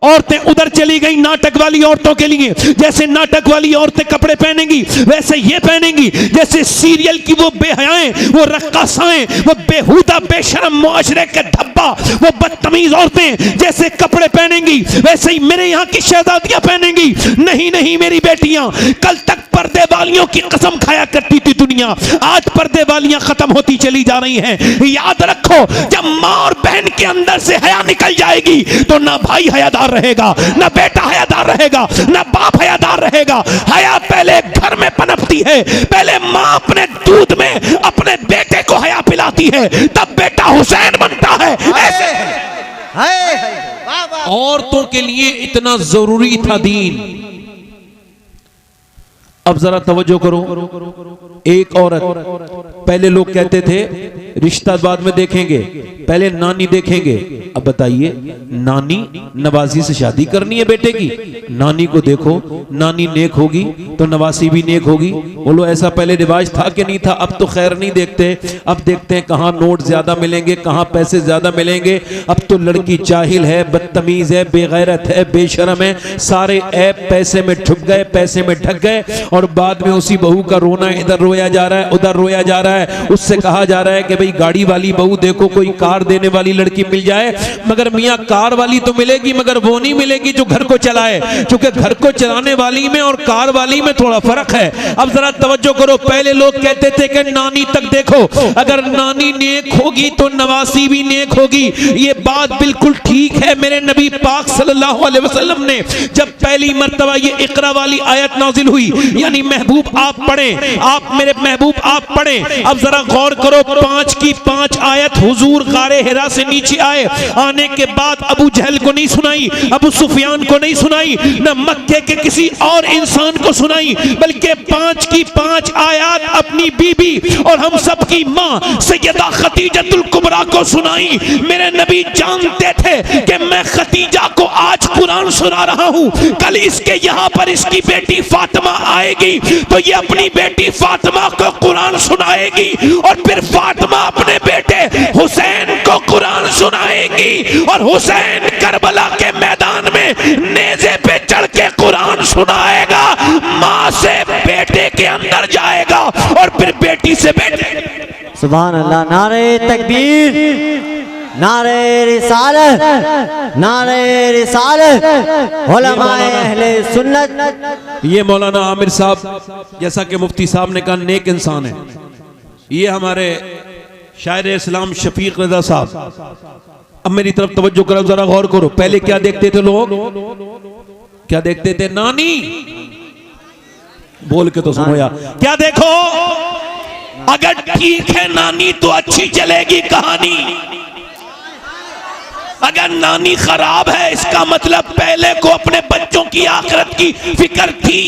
औरतें उधर चली गई नाटक वाली औरतों के लिए। जैसे नाटक वाली औरतें कपड़े पहनेंगी वैसे ये पहनेंगी। जैसे सीरियल की वो बेहयाएं, वो रक्कासाएं, वो बेहुदा बेशरम मुआशरे के धब्बा, वो बदतमीज औरतें जैसे कपड़े पहनेंगी वैसे ही मेरे यहाँ की शहजादियां पहनेंगी। नहीं नहीं मेरी बेटियां, कल तक पर्दे वालियों की कसम खाया करती थी दुनिया, आज पर्दे वालियां खत्म होती चली जा रही हैं। याद रखो, जब माँ और बहन के अंदर से हया निकल जाएगी तो ना भाई हयादार रहेगा, ना बेटा हयादार रहेगा, ना बाप हयादार रहेगा। हया पहले घर में पनपती है, पहले माँ अपने दूध में अपने बेटे को हया पिलाती है, तब बेटा हुसैन बनता है। ऐसे औरतों के लिए इतना जरूरी था दीन। अब जरा तवज्जो करो, एक औरत, पहले लोग कहते थे रिश्ता बाद में देखेंगे, पहले नानी देखेंगे। अब बताइए, नानी नवाजी से शादी करनी है बेटे की, नानी को देखो, नानी नेक होगी तो नवासी भी नेक होगी। बोलो ऐसा पहले रिवाज था कि नहीं था? अब तो खैर नहीं देखते, अब देखते हैं कहाँ नोट ज्यादा मिलेंगे, कहाँ पैसे ज्यादा मिलेंगे। अब तो लड़की जाहिल है, बदतमीज है, बेगैरत है, बेशरम है, सारे ऐप पैसे में छुप गए, पैसे में ढक गए, और बाद में उसी बहू का रोना, इधर रोया जा रहा है, उधर रोया जा रहा है। उससे कहा जा रहा है कि भाई गाड़ी वाली बहू देखो, कोई कार देने वाली लड़की मिल जाए। मगर मियां कार वाली तो मिलेगी, मगर वो नहीं मिलेगी जो घर को चलाए, क्योंकि घर को चलाने वाली में और कार वाली में थोड़ा फर्क है। अब जरा तवज्जो करो, पहले लोग कहते थे कि नानी तक देखो, अगर नानी नेक होगी तो नवासी भी नेक होगी। ये बात बिल्कुल ठीक है। मेरे नबी पाक सल्लल्लाहु अलैहि वसल्लम ने जब पहली मर्तबा ये इकरा वाली आयत नाजिल हुई, यानी महबूब आप पढ़ें, आप मेरे महबूब आप पढ़ें। अब जरा गौर करो, 5 की 5 आयत हुजूर गारे हिरा से नीचे आए, आने के बाद अबू जहल को नहीं सुनाई, अबू सुफियान को नहीं सुनाई, न मक्के के किसी और इंसान को सुनाई, बल्कि 5 की 5 आयत अपनी बीबी और हम सब की मां सैयदा खतीजतुल कुबरा को सुनाई। मेरे नबी जानते थे कि मैं खतीजा को आज कुरान सुना रहा हूं, कल इसके यहां पर इसकी बेटी फातिमा आएगी तो ये अपनी बेटी फातिमा को कुरान सुनाएगी, और फिर फातिमा अपने बेटे हुसैन को कुरान सुनाएगी, और हुसैन करबला के मैदान में नेज़े पे चढ़ के कुरान सुनाएगा। मां से बेटे के अंदर जाएगा और फिर बेटी से बेटे। सुभान अल्लाह। नारे तकबीर, नारे रिसालत, नारे रिसालत, उलमाए अहले सुन्नत। ये मौलाना आमिर साहब, जैसा कि मुफ्ती साहब ने कहा, नेक इंसान है। ये हमारे शायर इस्लाम शफीक रजा साहब। अब मेरी तरफ तवज्जो करो, जरा गौर करो। पहले क्या देखते थे लोग? क्या देखते थे? नानी। बोल के तो सुनो यार। क्या देखो? अगर ठीक है नानी तो अच्छी चलेगी कहानी, अगर नानी खराब है इसका मतलब पहले को अपने बच्चों की आखिरत की फिक्र थी।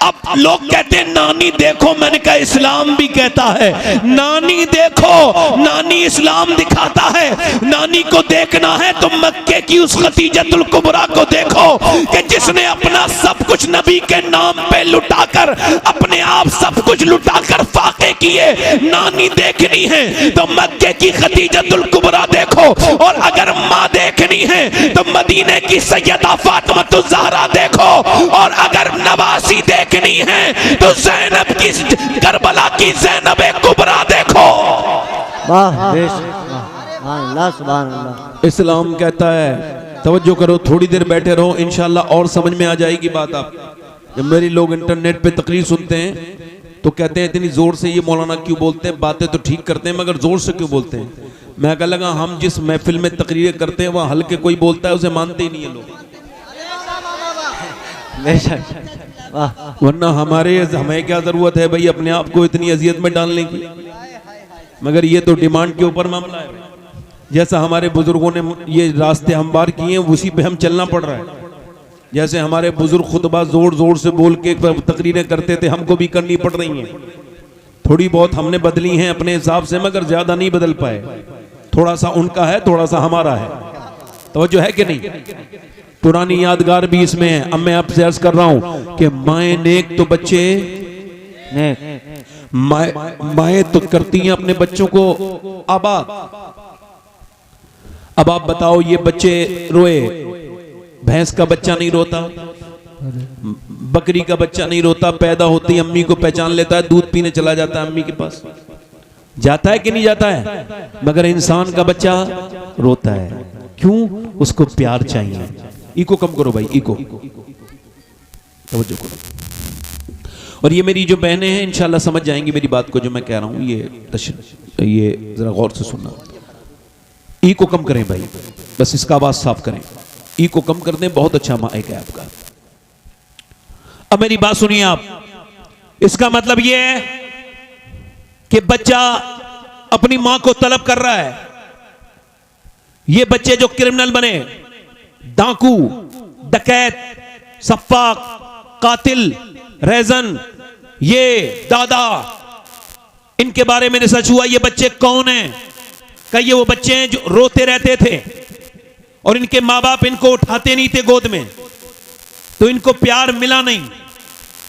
अब लोग कहते हैं नानी देखो, मैंने कहा इस्लाम भी कहता है नानी देखो, नानी इस्लाम दिखाता है। नानी को देखना है तो मक्के की उस खतीजतुल कुबरा को देखो कि जिसने अपना सब कुछ नबी के नाम पे लुटाकर, अपने आप सब कुछ लुटाकर फाके किए। नानी देखनी है तो मक्के की खतीजतुल कुबरा देखो, और अगर माँ देखनी है तो मदीने की सैयदा फातिमा ज़हरा देखो, और अगर नवासी देखनी है तो ज़ैनब की, करबला की ज़ैनब कुबरा देखो। वाह अल्लाह, सुभान अल्लाह। इस्लाम कहता है, तवज्जो करो, थोड़ी देर बैठे रहो, इंशाल्लाह और समझ में आ जाएगी बात। आप जब मेरी लोग इंटरनेट पे तकरीर सुनते हैं तो कहते हैं इतनी जोर से ये मौलाना क्यों बोलते हैं, बातें तो ठीक करते हैं मगर जोर से क्यों बोलते हैं। मैं कह लगा हम जिस महफिल में तकरीर करते हैं वहाँ हल्के कोई बोलता है उसे मानते ही नहीं है लोग, वरना हमें क्या जरूरत है भाई अपने आप को इतनी अजियत में डालने की। मगर ये तो डिमांड के ऊपर मामला है। जैसा हमारे बुजुर्गों ने ये रास्ते हमवार किए हैं उसी पे हम चलना पड़ रहा है। जैसे हमारे बुजुर्ग खुतबा जोर जोर से बोल के तकरीरें करते थे, हमको भी करनी पड़ रही हैं। थोड़ी बहुत हमने बदली हैं अपने हिसाब से, मगर ज्यादा नहीं बदल पाए। थोड़ा सा उनका है, थोड़ा सा हमारा है। तो जो है कि नहीं, पुरानी यादगार भी इसमें है। अब मैं आपसे अर्ज कर रहा हूं कि माए नेक तो बच्चे नेक, माए तो करती हैं अपने बच्चों को आबाद। अब आप बताओ, ये बच्चे रोए भैंस का बच्चा नहीं रोता, बकरी का बच्चा नहीं रोता, पैदा होती ही अम्मी को पहचान लेता है, दूध पीने चला जाता है अम्मी के पास, जाता है कि नहीं जाता है? मगर इंसान का बच्चा रोता है, क्यों? उसको प्यार चाहिए। इको कम करो भाई, इको तवज्जो करो। और ये मेरी जो बहनें हैं इंशाल्लाह समझ जाएंगी मेरी बात को जो मैं कह रहा हूं, ये जरा गौर से सुनना। इको कम करें भाई, बस इसका आवाज साफ करें, इको कम कर दें, बहुत अच्छा माइक है आपका। अब मेरी बात सुनिए आप, इसका मतलब यह है कि बच्चा अपनी मां को तलब कर रहा है। ये बच्चे जो क्रिमिनल बने, डाकू, डकैत, सप्पाक, कातिल, रेजन, ये दादा, इनके बारे में रिसर्च हुआ। ये बच्चे कौन हैं? क्या ये वो बच्चे हैं जो रोते रहते थे और इनके मां बाप इनको उठाते नहीं थे गोद में, तो इनको प्यार मिला नहीं।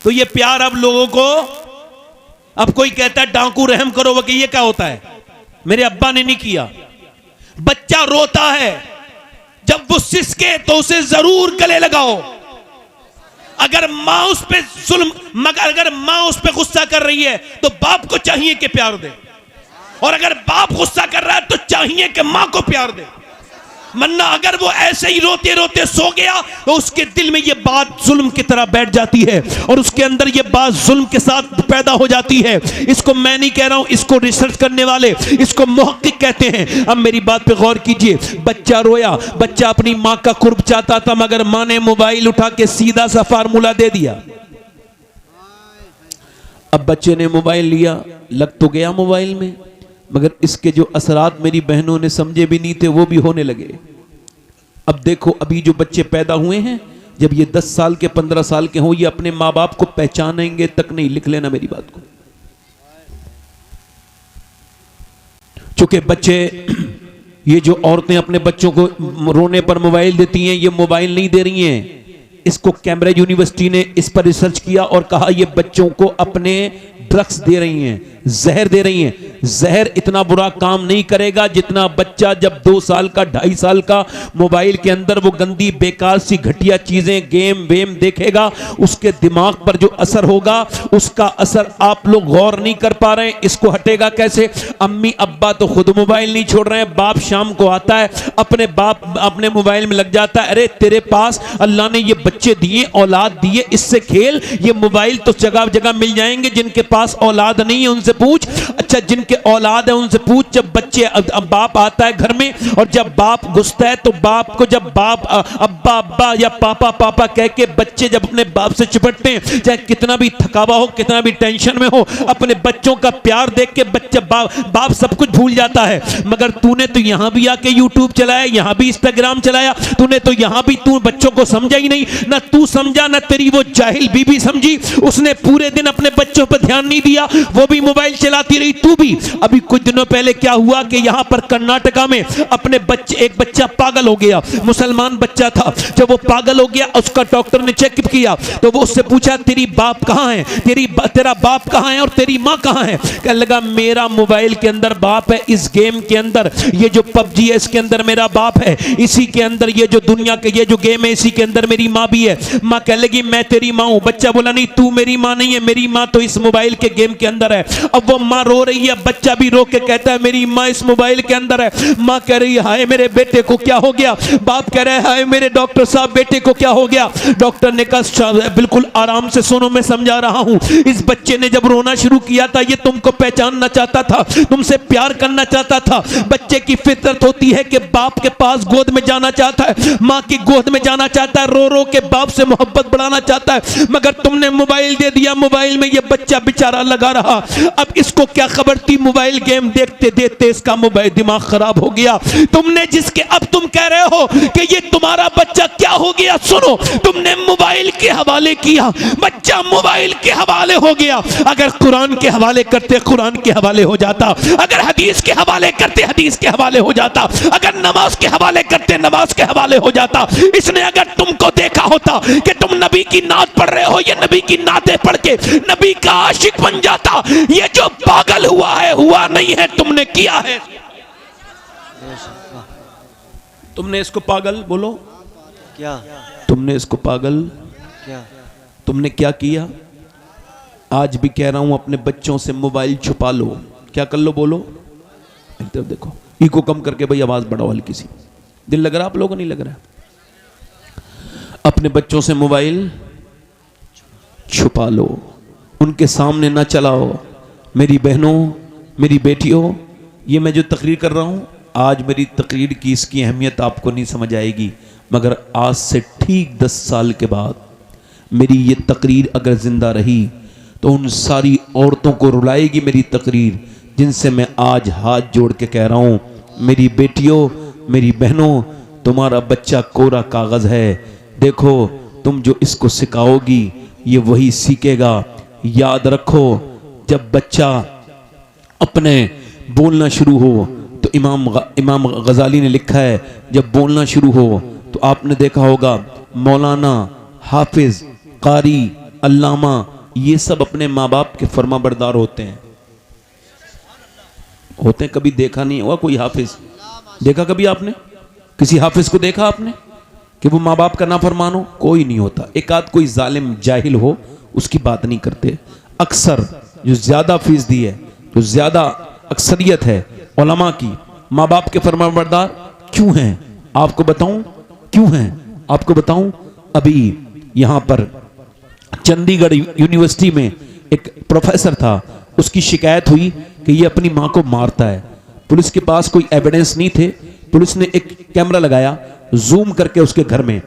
तो ये प्यार अब लोगों को, अब कोई कहता है डाकू रहम करो, वो ये क्या होता है? मेरे अब्बा ने नहीं किया। बच्चा रोता है, जब वो सिसके तो उसे जरूर गले लगाओ। अगर मां उस पे जुल्म, मगर अगर मां उस पे गुस्सा कर रही है तो बाप को चाहिए कि प्यार दे, और अगर बाप गुस्सा कर रहा है तो चाहिए कि मां को प्यार दे। मन्ना अगर वो ऐसे ही रोते रोते सो गया तो उसके दिल में ये बात जुल्म की तरह बैठ जाती है और उसके अंदर ये बात जुल्म के साथ पैदा हो जाती है। इसको मैं नहीं कह रहा हूं, इसको रिसर्च करने वाले इसको मुहक्किक कहते हैं। अब मेरी बात पे गौर कीजिए, बच्चा रोया, बच्चा अपनी मां का कुर्ब चाहता था, मगर मां ने मोबाइल उठा के सीधा सा फार्मूला दे दिया। अब बच्चे ने मोबाइल लिया, लग तो गया मोबाइल में, मगर इसके जो असरात मेरी बहनों ने समझे भी नहीं थे वो भी होने लगे। अब देखो, अभी जो बच्चे पैदा हुए हैं, जब ये 10 साल के 15 साल के हों, ये अपने माँ बाप को पहचानेंगे तक नहीं। लिख लेना मेरी बात को। चूंकि बच्चे, ये जो औरतें अपने बच्चों को रोने पर मोबाइल देती हैं, ये मोबाइल नहीं दे रही हैं। इसको कैम्ब्रिज यूनिवर्सिटी ने इस पर रिसर्च किया और कहा ये बच्चों को अपने ड्रग्स दे रही हैं, जहर दे रही हैं। जहर इतना बुरा काम नहीं करेगा जितना बच्चा जब 2 साल का 2.5 साल का मोबाइल के अंदर वो गंदी बेकार सी घटिया चीजें, गेम वेम देखेगा, उसके दिमाग पर जो असर होगा उसका असर आप लोग गौर नहीं कर पा रहे हैं। इसको हटेगा कैसे? अम्मी अब्बा तो खुद मोबाइल नहीं छोड़ रहे हैं, बाप शाम को आता है अपने बाप अपने मोबाइल में लग जाता है। अरे तेरे पास अल्लाह ने ये बच्चे दिए, औलाद दिए, इससे खेल, ये मोबाइल तो जगह जगह मिल जाएंगे। जिनके पास औलाद नहीं है उनसे पूछ, अच्छा जिनके औलाद है उनसे पूछ। जब बच्चे, अब बाप आता है घर में और जब बाप घुसता है तो बाप को, जब बाप अब्बा अब्बा या पापा पापा कह के बच्चे जब अपने बाप से चिपटते हैं, चाहे कितना भी थकावा हो, कितना भी टेंशन में हो, अपने बच्चों का प्यार देख के बच्चा बाप सब कुछ भूल जाता है। मगर तूने तो यहां भी आके यूट्यूब चलाया, यहां भी इंस्टाग्राम चलाया, तूने तो यहां भी तू बच्चों को समझा ही नहीं। ना तू समझा, ना तेरी वो जाहिल बीबी समझी, उसने पूरे दिन अपने बच्चों पर ध्यान नहीं दिया, वो भी मोबाइल चलाती रही, तू भी। अभी कुछ दिनों पहले क्या हुआ कि यहां पर कर्नाटका में अपने बच्चे, एक बच्चा पागल हो गया, मुसलमान बच्चा था। जब वो पागल हो गया, उसका डॉक्टर ने चेकअप किया तो वो उससे पूछा तेरी बाप कहां है, तेरा बाप कहां है और तेरी मां कहां है? कहने लगा मेरा मोबाइल के अंदर बाप है, इस गेम के अंदर, ये जो पबजी है इसके अंदर मेरा बाप है, इसी के अंदर ये जो दुनिया के ये जो गेम है इसी के अंदर मेरी मां भी है। मां कहने लगी मैं तेरी मां हूं। बच्चा बोला नहीं, तू मेरी मां नहीं है, मेरी मां तो इस मोबाइल के गेम के अंदर है। अब वो मां रो रही है, बच्चा भी रो के कहता है मेरी मां इस मोबाइल के अंदर है। मां कह रही है हाय मेरे बेटे को क्या हो गया? बाप कह रहा है हाय मेरे डॉक्टर साहब बेटे को क्या हो गया? डॉक्टर ने कहा बिल्कुल आराम से सुनो, मैं समझा रहा हूं। इस बच्चे ने जब रोना शुरू किया था, ये तुमको पहचानना चाहता था, तुमसे प्यार करना चाहता था। बच्चे की फितरत होती है कि बाप के पास गोद में जाना चाहता है, मां की गोद में जाना चाहता है, रो रो के बाप से मोहब्बत बढ़ाना चाहता है। मगर तुमने मोबाइल दे दिया, मोबाइल में ये बच्चा बेचारा लगा रहा। अब इसको क्या खबर थी, मोबाइल गेम देखते देखते इसका मोबाइल दिमाग खराब हो गया। तुमने जिसके, अब तुम कह रहे हो कि ये तुम्हारा बच्चा क्या हो गया? सुनो, तुमने मोबाइल के हवाले किया, बच्चा मोबाइल के हवाले हो गया। अगर कुरान के हवाले करते कुरान के हवाले हो जाता, अगर हदीस के हवाले करते हदीस के हवाले हो जाता, अगर नमाज के हवाले करते नमाज के हवाले हो जाता। इसने अगर तुमको देखा होता कि तुम नबी की नात पढ़ रहे हो, ये नबी की नातें पढ़ के नबी का आशिक बन जाता। ये जो पागल हुआ है, हुआ नहीं है, तुमने किया है। तुमने इसको पागल बोलो क्या तुमने इसको पागल, क्या तुमने क्या किया? आज भी कह रहा हूं अपने बच्चों से मोबाइल छुपा लो। क्या कर लो? बोलो एक तरफ देखो, इको कम करके भाई आवाज बढ़ाओ हल्की सी। दिल लग रहा आप लोगों को? नहीं लग रहा? अपने बच्चों से मोबाइल छुपा लो, उनके सामने ना चलाओ। मेरी बहनों, मेरी बेटियों, ये मैं जो तकरीर कर रहा हूं, आज मेरी तकरीर की इसकी अहमियत आपको नहीं समझ आएगी, मगर आज से ठीक 10 साल के बाद मेरी ये तकरीर अगर जिंदा रही तो उन सारी औरतों को रुलाएगी मेरी तकरीर, जिनसे मैं आज हाथ जोड़ के कह रहा हूं, मेरी बेटियों, मेरी बहनों, तुम्हारा बच्चा कोरा कागज है। देखो, तुम जो इसको सिखाओगी ये वही सीखेगा। याद रखो, जब बच्चा अपने बोलना शुरू हो तो इमाम गजाली ने लिखा है, जब बोलना शुरू हो तो आपने देखा होगा मौलाना, हाफिज, कारी, अल्लामा, ये सब अपने माँ बाप के फरमाबरदार होते हैं। कभी देखा नहीं हुआ कोई हाफिज? देखा कभी आपने किसी हाफिज को? देखा आपने कि वो माँ बाप का नाफरमान हो? कोई नहीं होता। एक आध कोई जालिम जाहिल हो, उसकी बात नहीं करते। अक्सर जो ज्यादा फीसदी है, जो ज्यादा अक्सरियत है उलमा की, माँ बाप के फरमाबरदार क्यों हैं? आपको बताऊं क्यों हैं? आपको बताऊं, अभी यहां पर चंडीगढ़ यूनिवर्सिटी में एक प्रोफेसर था, उसकी शिकायत हुई कि ये अपनी मां को मारता है। पुलिस के पास कोई एविडेंस नहीं थे, पुलिस ने एक कैमरा लगाया, जूम करके उसके घर में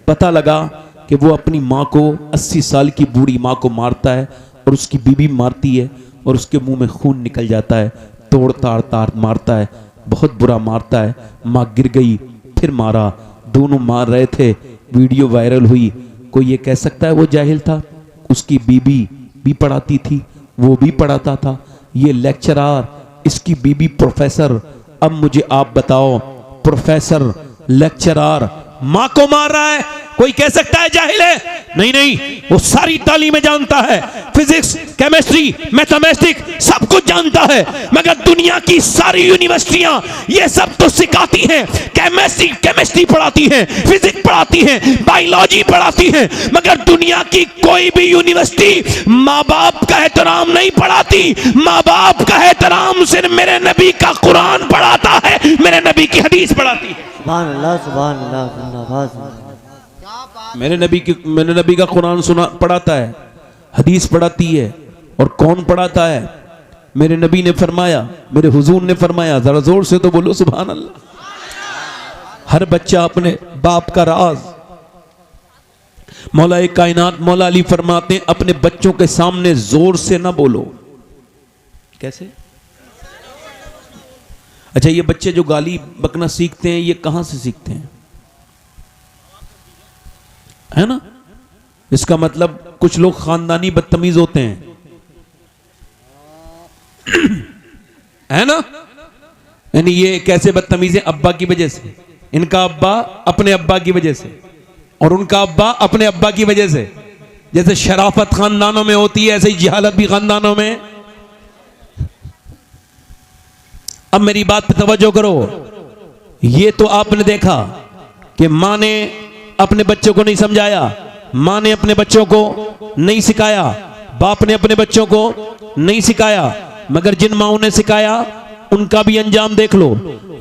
पता लगा कि वो अपनी मां को, 80 साल की बूढ़ी मां को मारता है, और उसकी बीवी मारती है और उसके मुंह में खून निकल जाता है, तोड़ ताड़ ताड़ मारता है, बहुत बुरा मारता है। मां गिर गई, फिर मारा, दोनों मार रहे थे, वीडियो वायरल हुई। कोई ये कह सकता है वो जाहिल था? उसकी बीबी भी पढ़ाती थी, वो भी पढ़ाता था, ये लेक्चरर, इसकी बीबी प्रोफेसर। अब मुझे आप बताओ, प्रोफेसर लेक्चरर मां को मार रहा है, कोई कह सकता है जाहिल है? नहीं नहीं, वो सारी तालीमें जानता है, फिजिक्स, केमिस्ट्री, मैथमेटिक्स सब कुछ जानता है। मगर दुनिया की सारी यूनिवर्सिटियां ये सब तो सिखाती हैं, केमिस्ट्री पढ़ाती हैं, फिजिक्स पढ़ाती हैं, बायोलॉजी पढ़ाती हैं, मगर दुनिया की कोई भी यूनिवर्सिटी माँ बाप का एहतराम नहीं पढ़ाती। माँ बाप का एहतराम सिर्फ मेरे नबी का कुरान पढ़ाता है, मेरे नबी की हदीस पढ़ाती है। सुभान अल्लाह, सुभान अल्लाह, जिंदाबाद। मेरे नबी का कुरान पढ़ाता है, हदीस पढ़ाती है। और कौन पढ़ाता है? मेरे नबी ने फरमाया, मेरे हुजूर ने फरमाया, जरा जोर से तो बोलो सुभान अल्लाह। हर बच्चा अपने बाप का राज। मौला कायनात मौला अली फरमाते हैं, अपने बच्चों के सामने जोर से ना बोलो। कैसे? अच्छा, ये बच्चे जो गाली बकना सीखते हैं, ये कहां से सीखते हैं? है ना? इसका मतलब कुछ लोग खानदानी बदतमीज होते हैं, है ना? यानी ये कैसे बदतमीज है? अब्बा की वजह से। इनका अब्बा अपने अब्बा की वजह से, और उनका अब्बा अपने अब्बा की वजह से। जैसे शराफत खानदानों में होती है, ऐसे ही जिहालत भी खानदानों में। अब मेरी बात पे तवज्जो करो। ये तो आपने देखा कि मां ने अपने बच्चों को नहीं समझाया, मां ने अपने बच्चों को नहीं सिखाया, बाप ने अपने बच्चों को नहीं सिखाया, मगर जिन माओं ने सिखाया उनका भी अंजाम देख लो।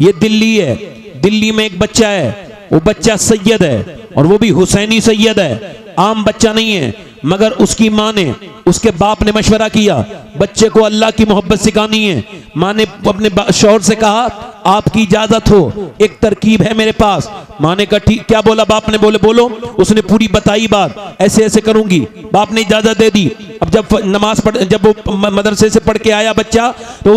ये दिल्ली है, दिल्ली में एक बच्चा है, वो बच्चा सैयद है, और वो भी हुसैनी सैयद है, आम बच्चा नहीं है। मगर उसकी मां ने, उसके बाप ने मशवरा किया, बच्चे को अल्लाह की मोहब्बत सिखानी है। मां ने अपने शौहर से कहा, आपकी इजाजत हो, एक तरकीब है मेरे पास। मां ने कहा ठीक। क्या बोला बाप ने? बोलो। उसने पूरी बताई बात, ऐसे ऐसे करूंगी। बाप ने इजाजत दे दी। अब जब वो मदरसे से पढ़ के आया बच्चा, तो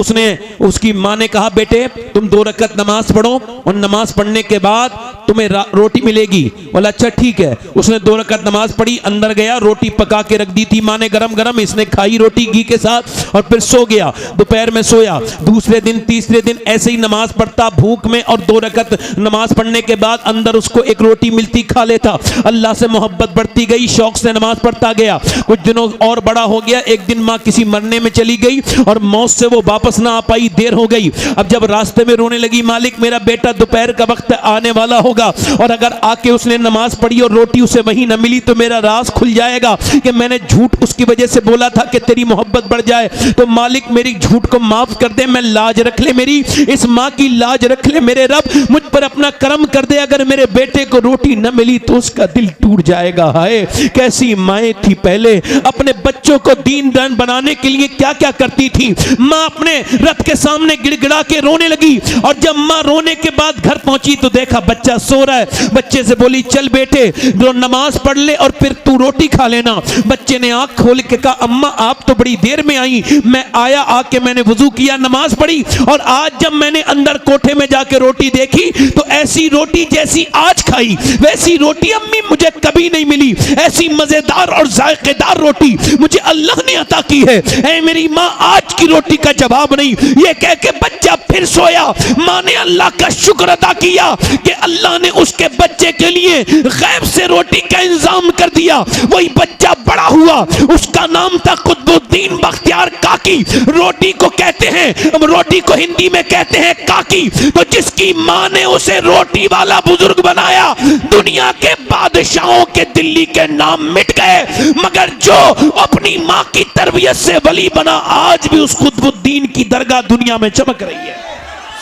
उसकी मां ने कहा, बेटे तुम 2 रकअत नमाज पढ़ो, और नमाज पढ़ने के बाद तुम्हें रोटी मिलेगी। बोला अच्छा ठीक है। उसने 2 रकअत नमाज पढ़ी, अंदर गया, रोटी पका के रख दी थी मां ने गरम गरम। इसने खाई रोटी घी के साथ, और फिर सो गया। दोपहर में सोया, दूसरे दिन तीसरे दिन ऐसे ही नमाज पढ़ता भूख में और 2 रकत नमाज पढ़ने के बाद अंदर उसको एक रोटी मिलती, खा लेता। अल्लाह से मोहब्बत बढ़ती गई, शौक से नमाज पढ़ता गया। कुछ दिनों और बड़ा हो गया। एक दिन माँ किसी मरने में चली गई और मौत से वो वापस ना आ पाई, देर हो गई। अब जब रास्ते में रोने लगी, मालिक मेरा बेटा दोपहर का वक्त आने वाला होगा और अगर आके उसने नमाज पढ़ी और रोटी उसे वहीं न मिली तो मेरा राज खुल जाएगा कि मैंने झूठ उसकी वजह से बोला था कि तेरी मोहब्बत बढ़ जाए। तो मालिक मेरी झूठ को माफ कर दे, मैं लाज रख ले, मेरी इस माँ की लाज रख ले मेरे रब, मुझ पर अपना करम कर दे। अगर मेरे बेटे को रोटी न मिली तो उसका दिल टूट जाएगा। हाय कैसी माएँ थी पहले, अपने बच्चों को दीनदार बनाने के लिए क्या क्या करती थी। माँ अपने रब के सामने गिड़गिड़ा के रोने लगी और जब माँ रोने के बाद घर पहुंची तो देखा बच्चा सो रहा है। बच्चे से बोली चल बेटे दो नमाज पढ़ ले और फिर तू रोटी खा लेना। बच्चे ने आंख खोल के कहा अम्मा आप तो बड़ी देर में आई, मैं आया, आके मैंने वुजू किया, नमाज पढ़ी और आज जब मैंने अंदर कोठे में जाके रोटी देखी तो ऐसी रोटी जैसी आज खाई वैसी रोटी अम्मी मुझे कभी नहीं मिली। ऐसी मजेदार और जायकेदार रोटी मुझे अल्लाह ने अता की है। ऐ मेरी माँ आज की रोटी का जवाब नहीं। ये कह के बच्चा फिर सोया। माँ ने अल्लाह का शुक्र अदा किया कि अल्लाह ने उसके बच्चे के लिए गैब से रोटी का इंतजाम कर दिया। वही बच्चा बड़ा हुआ, उसका नाम था कुतुबुद्दीन बख्तियार काकी। रोटी को कहते हैं, हम रोटी को हिंदी में कहते हैं काकी। तो जिसकी माँ ने उसे रोटी वाला बुजुर्ग बनाया, दुनिया के बादशाहों के दिल्ली के नाम मिट गए, मगर जो अपनी माँ की तरबियत से वली बना आज भी उस कुतुबुद्दीन की दरगाह दुनिया में चमक रही है।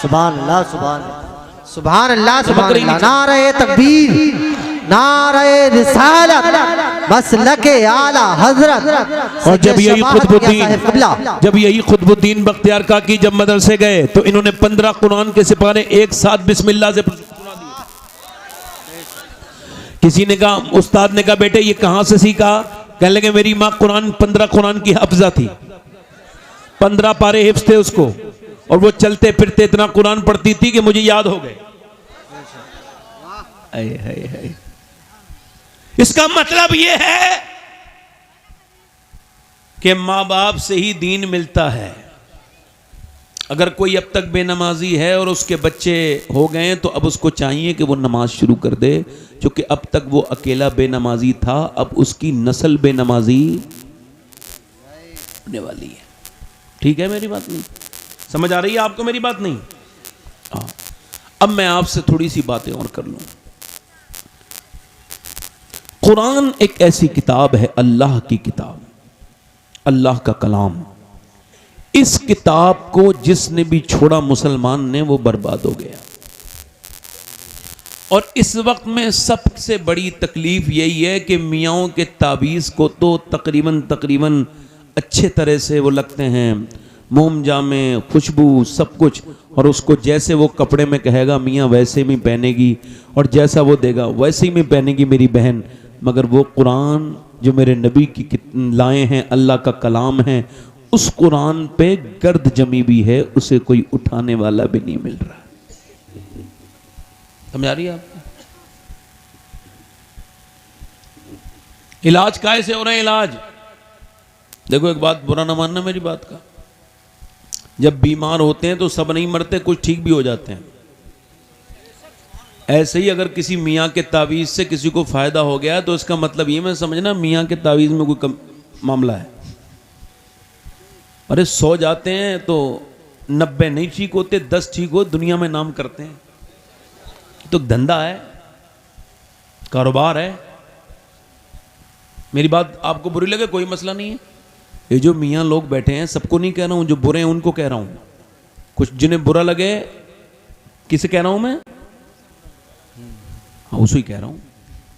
सुभान अल्लाह, सुभान अल्लाह, सुभान अल्लाह, सुभान रही अल्लाह। नारे तकबीर, नारे रिसालत, मसलके आला हजरत। और जब यही कुतुबुद्दीन बख्तियार काकी जब मदरसे गए तो इन्होंने 15 कुरान के सिपारे एक साथ बिस्मिल्लाह से सुना दिए। किसी ने कहा, उस्ताद ने कहा बेटे ये कहां से सीखा? कहने लगे मेरी माँ 15 कुरान की हाफिजा थी, 15 पारे हिफ्ज थे उसको और वो चलते फिरते इतना कुरान पढ़ती थी कि मुझे याद हो गए। इसका मतलब यह है कि मां बाप से ही दीन मिलता है। अगर कोई अब तक बेनमाजी है और उसके बच्चे हो गए तो अब उसको चाहिए कि वो नमाज शुरू कर दे, क्योंकि अब तक वो अकेला बेनमाजी था, अब उसकी नस्ल बेनमाजी होने वाली है। ठीक है मेरी बात नहीं समझ आ रही है आपको? मेरी बात नहीं। अब मैं आपसे थोड़ी सी बातें और कर लूं। कुरान एक ऐसी किताब है, अल्लाह की किताब, अल्लाह का कलाम। इस किताब को जिसने भी छोड़ा मुसलमान ने वो बर्बाद हो गया। और इस वक्त में सबसे बड़ी तकलीफ यही है कि मियाँओं के ताबीज़ को तो तकरीबन अच्छे तरह से वो लगते हैं, मोम जामे, खुशबू, सब कुछ, और उसको जैसे वो कपड़े में कहेगा मियाँ वैसे में पहनेगी और जैसा वो देगा वैसे ही में पहनेगी मेरी बहन। मगर वो कुरान जो मेरे नबी की लाए हैं, अल्लाह का कलाम है, उस कुरान पे गर्द जमी भी है, उसे कोई उठाने वाला भी नहीं मिल रहा। समझ आ रही है आपको? इलाज काहे से हो रहे हैं? इलाज देखो, एक बात बुरा ना मानना मेरी बात का, जब बीमार होते हैं तो सब नहीं मरते, कुछ ठीक भी हो जाते हैं। ऐसे ही अगर किसी मियाँ के तावीज़ से किसी को फ़ायदा हो गया तो इसका मतलब ये मैं समझना मियाँ के तावीज़ में कोई मामला है। अरे 100 जाते हैं तो 90 नहीं ठीक होते, 10 ठीक हो, दुनिया में नाम करते हैं। तो धंधा है, कारोबार है। मेरी बात आपको बुरी लगे कोई मसला नहीं है। ये जो मियाँ लोग बैठे हैं, सबको नहीं कह रहा हूँ, जो बुरे हैं उनको कह रहा हूँ। कुछ जिन्हें बुरा लगे, किसे कह रहा हूँ मैं? हाँ उसे ही कह रहा हूँ।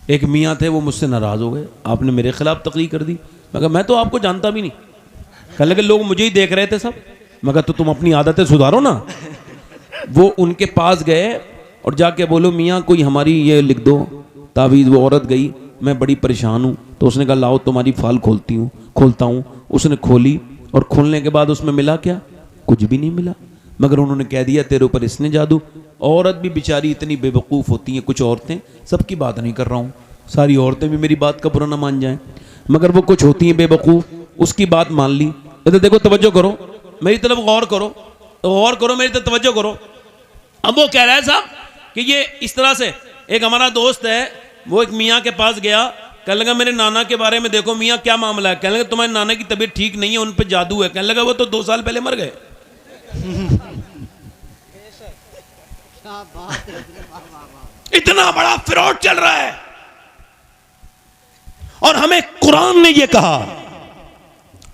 एक मियाँ थे, वो मुझसे नाराज़ हो गए, आपने मेरे खिलाफ तकरीर कर दी। मैं कहा मैं तो आपको जानता भी नहीं। कहने लगे लोग मुझे ही देख रहे थे सब। मैं कहा तो तुम अपनी आदतें सुधारो ना। वो उनके पास गए और जाके बोलो मियाँ कोई हमारी ये लिख दो तावीज़। वो औरत गई, मैं बड़ी परेशान हूँ। तो उसने कहा लाओ तुम्हारी फाल खोलता हूँ। उसने खोली और खोलने के बाद उसमें मिला क्या? कुछ भी नहीं मिला। मगर उन्होंने कह दिया तेरे ऊपर इसने जादू। औरत भी बेचारी इतनी बेवकूफ़ होती हैं कुछ औरतें, सबकी बात नहीं कर रहा हूँ, सारी औरतें भी मेरी बात का बुरा ना मान जाएं, मगर वो कुछ होती हैं बेवकूफ़, उसकी बात मान ली। तो देखो तवज्जो करो, मेरी तरफ गौर करो, तो गौर करो, मेरी तरफ तवज्जो करो। अब वो कह रहा है साहब कि ये इस तरह से, एक हमारा दोस्त है वो एक मियाँ के पास गया, कहने लगा मेरे नाना के बारे में देखो मियाँ क्या मामला है। कहने लगा तुम्हारे नाना की तबीयत ठीक नहीं है, उन पे जादू है। कहने लगा वो तो 2 साल पहले मर गए। इतना बड़ा फ्रॉड चल रहा है और हमें कुरान ने यह कहा,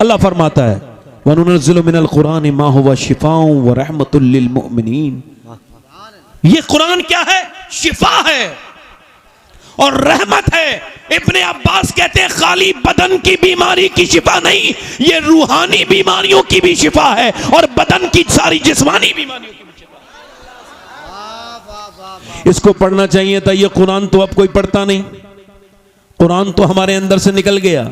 अल्लाह फरमाता है वनुनज़्ज़िलु मिनल कुरान मा हुवा शिफाउन व रहमतुल लिल मुमिनीन। ये कुरान क्या है? शिफा है और रहमत है। इब्ने अब्बास कहते हैं खाली बदन की बीमारी की शिफा नहीं, ये रूहानी बीमारियों की भी शिफा है और बदन की सारी जिस्मानी बीमारियों की भी शिफा है। इसको पढ़ना चाहिए था, ये कुरान तो अब कोई पढ़ता नहीं। कुरान तो हमारे अंदर से निकल गया।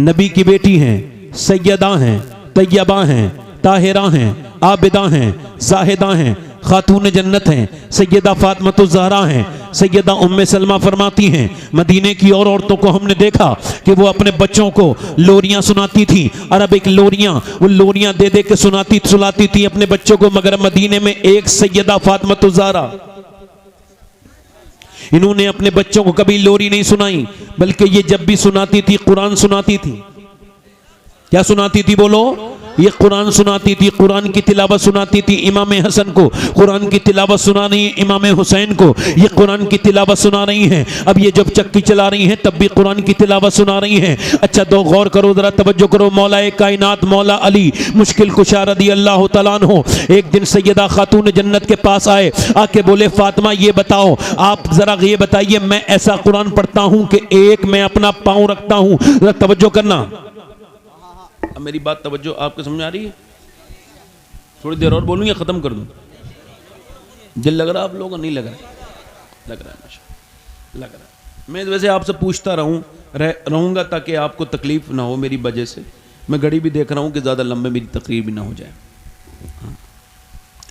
नबी की बेटी हैं, सैयदा हैं, तैयबा हैं, ताहिरा हैं, आबिदा हैं, जाहिदा हैं, खातून जन्नत हैं, सैयदा फातिमा ज़हरा हैं। सैयदा उम्मे सलमा फरमाती हैं मदीने की और औरतों को हमने देखा कि वो अपने बच्चों को लोरियां सुनाती थी, अरबिक लोरियां, वो लोरियां दे दे के सुनाती थी अपने बच्चों को। मगर मदीने में एक सैयदा फातिमा ज़हरा, इन्होंने अपने बच्चों को कभी लोरी नहीं सुनाई, बल्कि ये जब भी सुनाती थी कुरान सुनाती थी। क्या सुनाती थी बोलो? ये कुरान सुनाती थी, कुरान की तिलावत सुनाती थी। इमाम हसन को कुरान की तिलावत सुना रही है, इमाम हुसैन को ये कुरान की तिलावत सुना रही हैं। अब ये जब चक्की चला रही हैं तब भी कुरान की तिलावत सुना रही हैं। अच्छा दो गौर करो, जरा तवज्जो करो। मौलाए कायनात मौला अली मुश्किल कुशा रदी अल्लाह तआला अन्हु एक दिन सैयदा खातून जन्नत के पास आए, आके बोले फातिमा ये बताओ, आप जरा ये बताइए, मैं ऐसा कुरान पढ़ता हूं कि एक मैं अपना पाँव रखता हूं। जरा तवज्जो करना। अब मेरी बात तवज्जो आपको समझ आ रही है? थोड़ी देर और बोलूँ या ख़त्म कर दूँ? दिल लग रहा आप लोगों को? नहीं लग रहा? लग रहा है माशा, लग रहा है। मैं वैसे आपसे पूछता रहूँगा ताकि आपको तकलीफ़ ना हो मेरी वजह से। मैं घड़ी भी देख रहा हूँ कि ज़्यादा लंबे मेरी तकरीर भी ना हो जाए।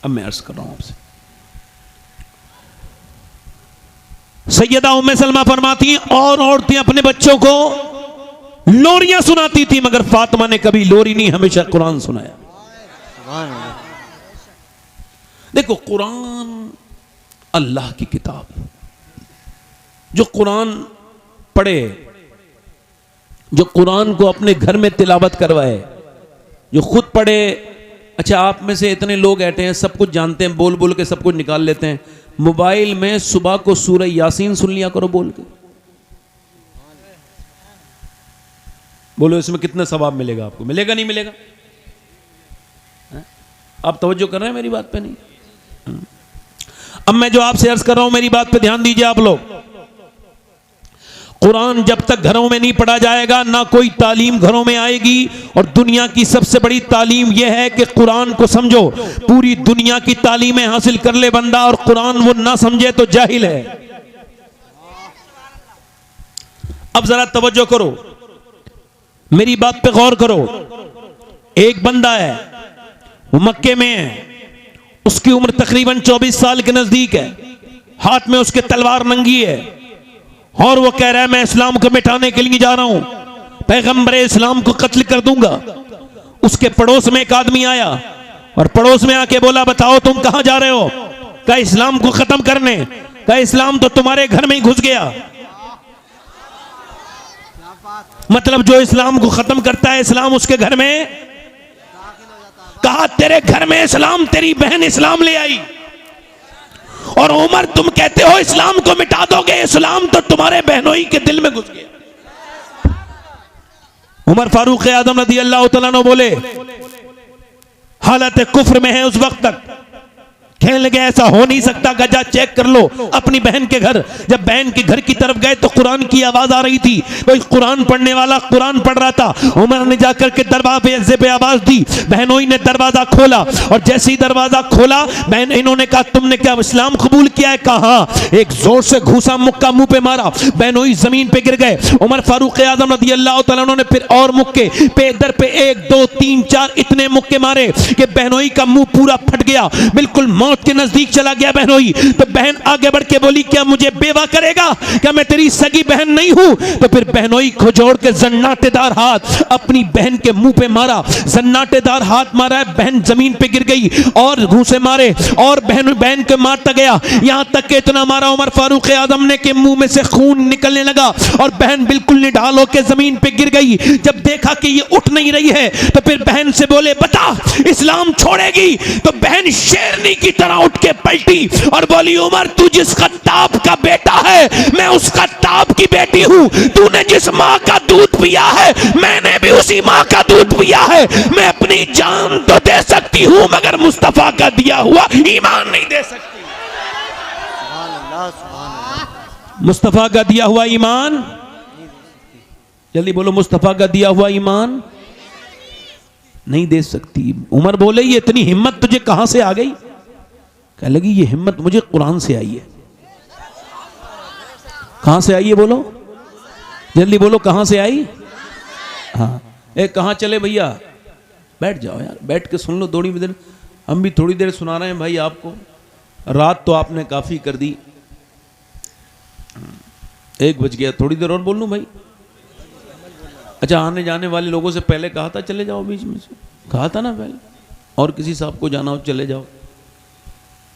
अब मैं अर्ज़ कर रहा हूँ आपसे। सैयदा उम्मे सलमा फरमाती हैं और औरतें अपने बच्चों को लोरियां सुनाती थी, मगर फातिमा ने कभी लोरी नहीं, हमेशा कुरान सुनाया। देखो कुरान अल्लाह की किताब, जो कुरान पढ़े, जो कुरान को अपने घर में तिलावत करवाए, जो खुद पढ़े। अच्छा आप में से इतने लोग ऐटे हैं, सब कुछ जानते हैं, बोल बोल के सब कुछ निकाल लेते हैं। मोबाइल में सुबह को सूरह यासीन सुन लिया करो बोल के। बोलो इसमें कितना सवाब मिलेगा आपको? मिलेगा नहीं मिलेगा? आप तवज्जो कर रहे हैं मेरी बात पे? नहीं। अब मैं जो आपसे अर्ज कर रहा हूं मेरी बात पे ध्यान दीजिए आप लोग। कुरान जब तक घरों में नहीं पढ़ा जाएगा ना कोई तालीम घरों में आएगी। और दुनिया की सबसे बड़ी तालीम यह है कि कुरान को समझो। पूरी दुनिया की तालीमें हासिल कर ले बंदा और कुरान वो ना समझे तो जाहिल है। अब जरा तवज्जो करो, मेरी बात पे गौर करो। एक बंदा है, वो मक्के में है, उसकी उम्र तकरीबन 24 साल के नजदीक है, हाथ में उसके तलवार नंगी है और वो कह रहा है मैं इस्लाम को मिटाने के लिए जा रहा हूं, पैगंबर इस्लाम को कत्ल कर दूंगा। उसके पड़ोस में एक आदमी आया और पड़ोस में आके बोला बताओ तुम कहां जा रहे हो? कहा इस्लाम को खत्म करने। कहा इस्लाम तो तुम्हारे घर में ही घुस गया। मतलब जो इस्लाम को खत्म करता है इस्लाम उसके घर में। कहा तेरे घर में इस्लाम, तेरी बहन इस्लाम ले आई और उमर तुम कहते हो इस्लाम को मिटा दोगे, इस्लाम तो तुम्हारे बहनों ही के दिल में घुस गया। उमर फारूक आजम रज़ी अल्लाह तआला अन्हु बोले, हालत कुफ्र में है उस वक्त तक। कहने लगे ऐसा हो नहीं सकता, गजा चेक कर लो अपनी बहन के घर। जब बहन के घर की तरफ गए तो कुरान की आवाज आ रही थी, कोई कुरान पढ़ने वाला कुरान पढ़ रहा था। उमर ने जाकर के दरवाजे पे आवाज दी, बहनोई ने दरवाजा खोला और जैसे ही दरवाजा खोला बहन इन्होंने कहा तुमने क्या इस्लाम कबूल किया है? कहा। एक जोर से घूसा मुक्का मुंह पे मारा, बहनोई जमीन पे गिर गए। उमर फारूक आजम रज़ी अल्लाह तआला अन्हु ने फिर और मुक्के पे इधर पे 1 2 3 4 इतने मुक्के मारे कि बहनोई का मुंह पूरा फट गया, बिल्कुल मौत मौत के नजदीक चला गया बहनोई, तो बहन आगे बढ़ के बोली क्या मुझे बेवा करेगा, क्या मैं तेरी सगी बहन नहीं हूं? तो फिर बहनोई को जोड़ के जन्नाटेदार हाथ अपनी बहन के मुंह पे मारा, जन्नाटेदार हाथ मारा है, बहन जमीन पे गिर गई और घूंसे मारे और बहन के मारता गया, यहां तक के इतना मारा उमर फारूक आजम ने के मुंह में से खून निकलने लगा और बहन बिल्कुल निढाल होकर जमीन पे गिर गई। जब देखा कि ये उठ नहीं रही है तो फिर बहन से बोले बता इस्लाम छोड़ेगी? तो बहन शेरनी की तरह उठ के पलटी और बोली उमर तू जिस खत्ताब का बेटा है मैं उस खत्ताब की बेटी हूं, तूने जिस मां का दूध पिया है मैंने भी उसी मां का दूध पिया है, मैं अपनी जान तो दे सकती हूं मगर मुस्तफा का दिया हुआ ईमान नहीं दे सकती। मुस्तफा का दिया हुआ ईमान, जल्दी बोलो, मुस्तफा का दिया हुआ ईमान नहीं दे सकती। उमर बोले ये इतनी हिम्मत तुझे कहां से आ गई? कह लगी ये हिम्मत मुझे कुरान से आई है। कहां से आई है बोलो, जल्दी बोलो, कहां से आई? हाँ, कहां चले भैया? बैठ जाओ यार, बैठ के सुन लो थोड़ी देर, हम भी थोड़ी देर सुना रहे हैं भाई आपको। रात तो आपने काफी कर दी, 1 बज गया, थोड़ी देर और बोल लूं भाई? अच्छा, आने जाने वाले लोगों से पहले कहा था चले जाओ, बीच में से कहा था ना पहले, और किसी साहब को जाना हो चले जाओ।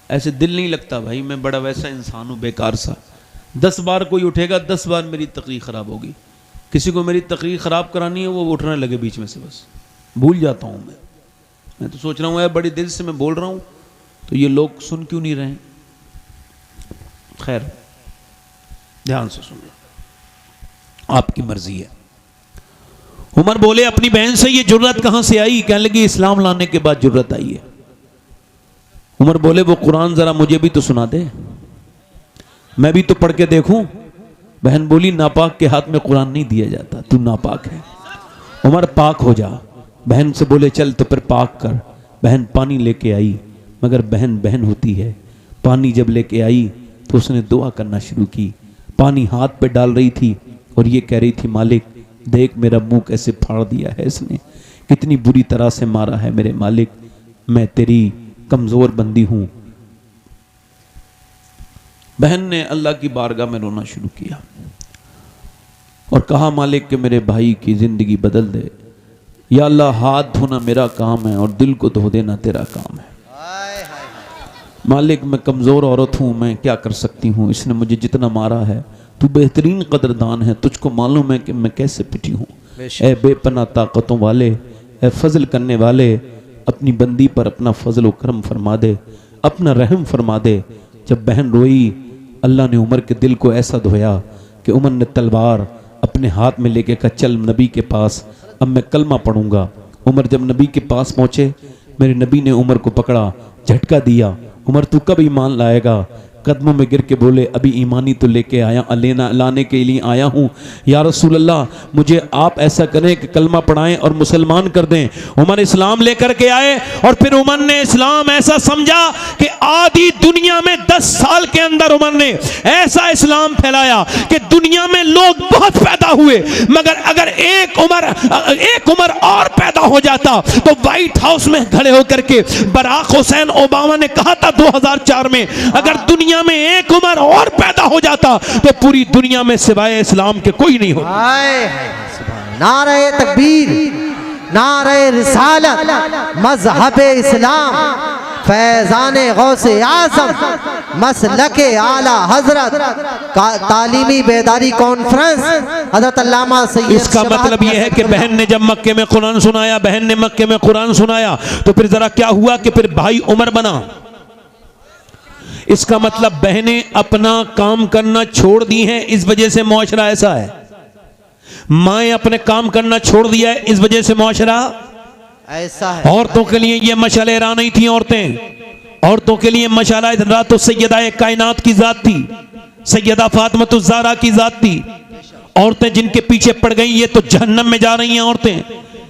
ऐसे दिल नहीं लगता भाई, मैं बड़ा वैसा इंसान हूं बेकार सा, 10 बार कोई उठेगा 10 बार मेरी तकरीर खराब होगी। किसी को मेरी तकरीर खराब करानी है वो उठने लगे बीच में से, बस भूल जाता हूं मैं तो सोच रहा हूं यार बड़ी दिल से मैं बोल रहा हूं तो ये लोग सुन क्यों नहीं रहे? खैर ध्यान से सुन लो, आपकी मर्जी है। उमर बोले अपनी बहन से ये जुर्रत कहां से आई? कहने लगी इस्लाम लाने के बाद जुर्रत आई है। उमर बोले वो कुरान जरा मुझे भी तो सुना दे, मैं भी तो पढ़ के देखूं। बहन बोली नापाक के हाथ में कुरान नहीं दिया जाता, तू नापाक है। उमर पाक हो जा। बहन से बोले चल तो फिर पाक कर। बहन पानी लेके आई, मगर बहन बहन होती है। पानी जब लेके आई तो उसने दुआ करना शुरू की। पानी हाथ पे डाल रही थी और ये कह रही थी मालिक देख मेरा मुंह कैसे फाड़ दिया है इसने, कितनी बुरी तरह से मारा है मेरे मालिक, मैं तेरी कमजोर बंदी हूं। बहन ने अल्लाह की बारगाह में रोना शुरू किया और कहा मालिक कि मेरे भाई की जिंदगी बदल दे, या अल्लाह हाथ धोना मेरा काम है और दिल को धो देना तेरा काम है। मालिक मैं कमजोर औरत हूं, मैं क्या कर सकती हूं, इसने मुझे जितना मारा है, तू बेहतरीन कदरदान है, तुझको मालूम है कि मैं कैसे पिटी हूं। ए बेपना ताकतों वाले, ए फजल करने वाले, अपनी बंदी पर अपना फजल व करम फरमा दे, अपना रहम फरमा दे। जब बहन रोई अल्लाह ने उमर के दिल को ऐसा धोया कि उमर ने तलवार अपने हाथ में लेके कहा चल नबी के पास, अब मैं कलमा पढ़ूंगा। उमर जब नबी के पास पहुंचे, मेरे नबी ने उमर को पकड़ा, झटका दिया, उमर तू कब ईमान लाएगा? कदमों में गिर के बोले अभी ईमानी तो लेके आया, लाने के लिए आया हूँ या रसूल अल्लाह, मुझे आप ऐसा करें कि कलमा पढ़ाएं और मुसलमान कर दें। उमर इस्लाम लेकर के आए और फिर उमर ने इस्लाम ऐसा समझा कि आधी दुनिया में 10 साल के अंदर उमर ने ऐसा इस्लाम फैलाया कि दुनिया में लोग बहुत पैदा हुए, मगर अगर एक उमर और पैदा हो जाता तो व्हाइट हाउस में खड़े होकर के बराक हुसैन ओबामा ने कहा था 2004 में, अगर दुनिया में एक उमर और पैदा हो जाता तो पूरी दुनिया में सिवाय इस्लाम के कोई नहीं होता। नारे तकबीर, नारे रिसालत, मजहबे इस्लाम, फैजाने गौसे आज़म, मसलके आला हजरत, तालीमी बेदारी कॉन्फ्रेंस हजरत अल्लामा सैयद। इसका मतलब यह है कि बहन ने जब मक्के में कुरान सुनाया, बहन ने मक्के में कुरान सुनाया तो फिर जरा क्या हुआ कि फिर भाई उमर बना। इसका मतलब बहनें अपना काम करना छोड़ दी हैं, इस वजह से मुआशरा ऐसा है। माएं अपने काम करना छोड़ दिया है, इस वजह से मुआशरा ऐसा है। औरतों के लिए ये मशाले राह नहीं थी औरतें, औरतों के लिए मशाला राह तो सैयदा कायनात की जात थी, सैयदा फातिमा ज़हरा की जात थी। औरतें जिनके पीछे पड़ गई ये तो जहन्नम में जा रही हैं औरतें।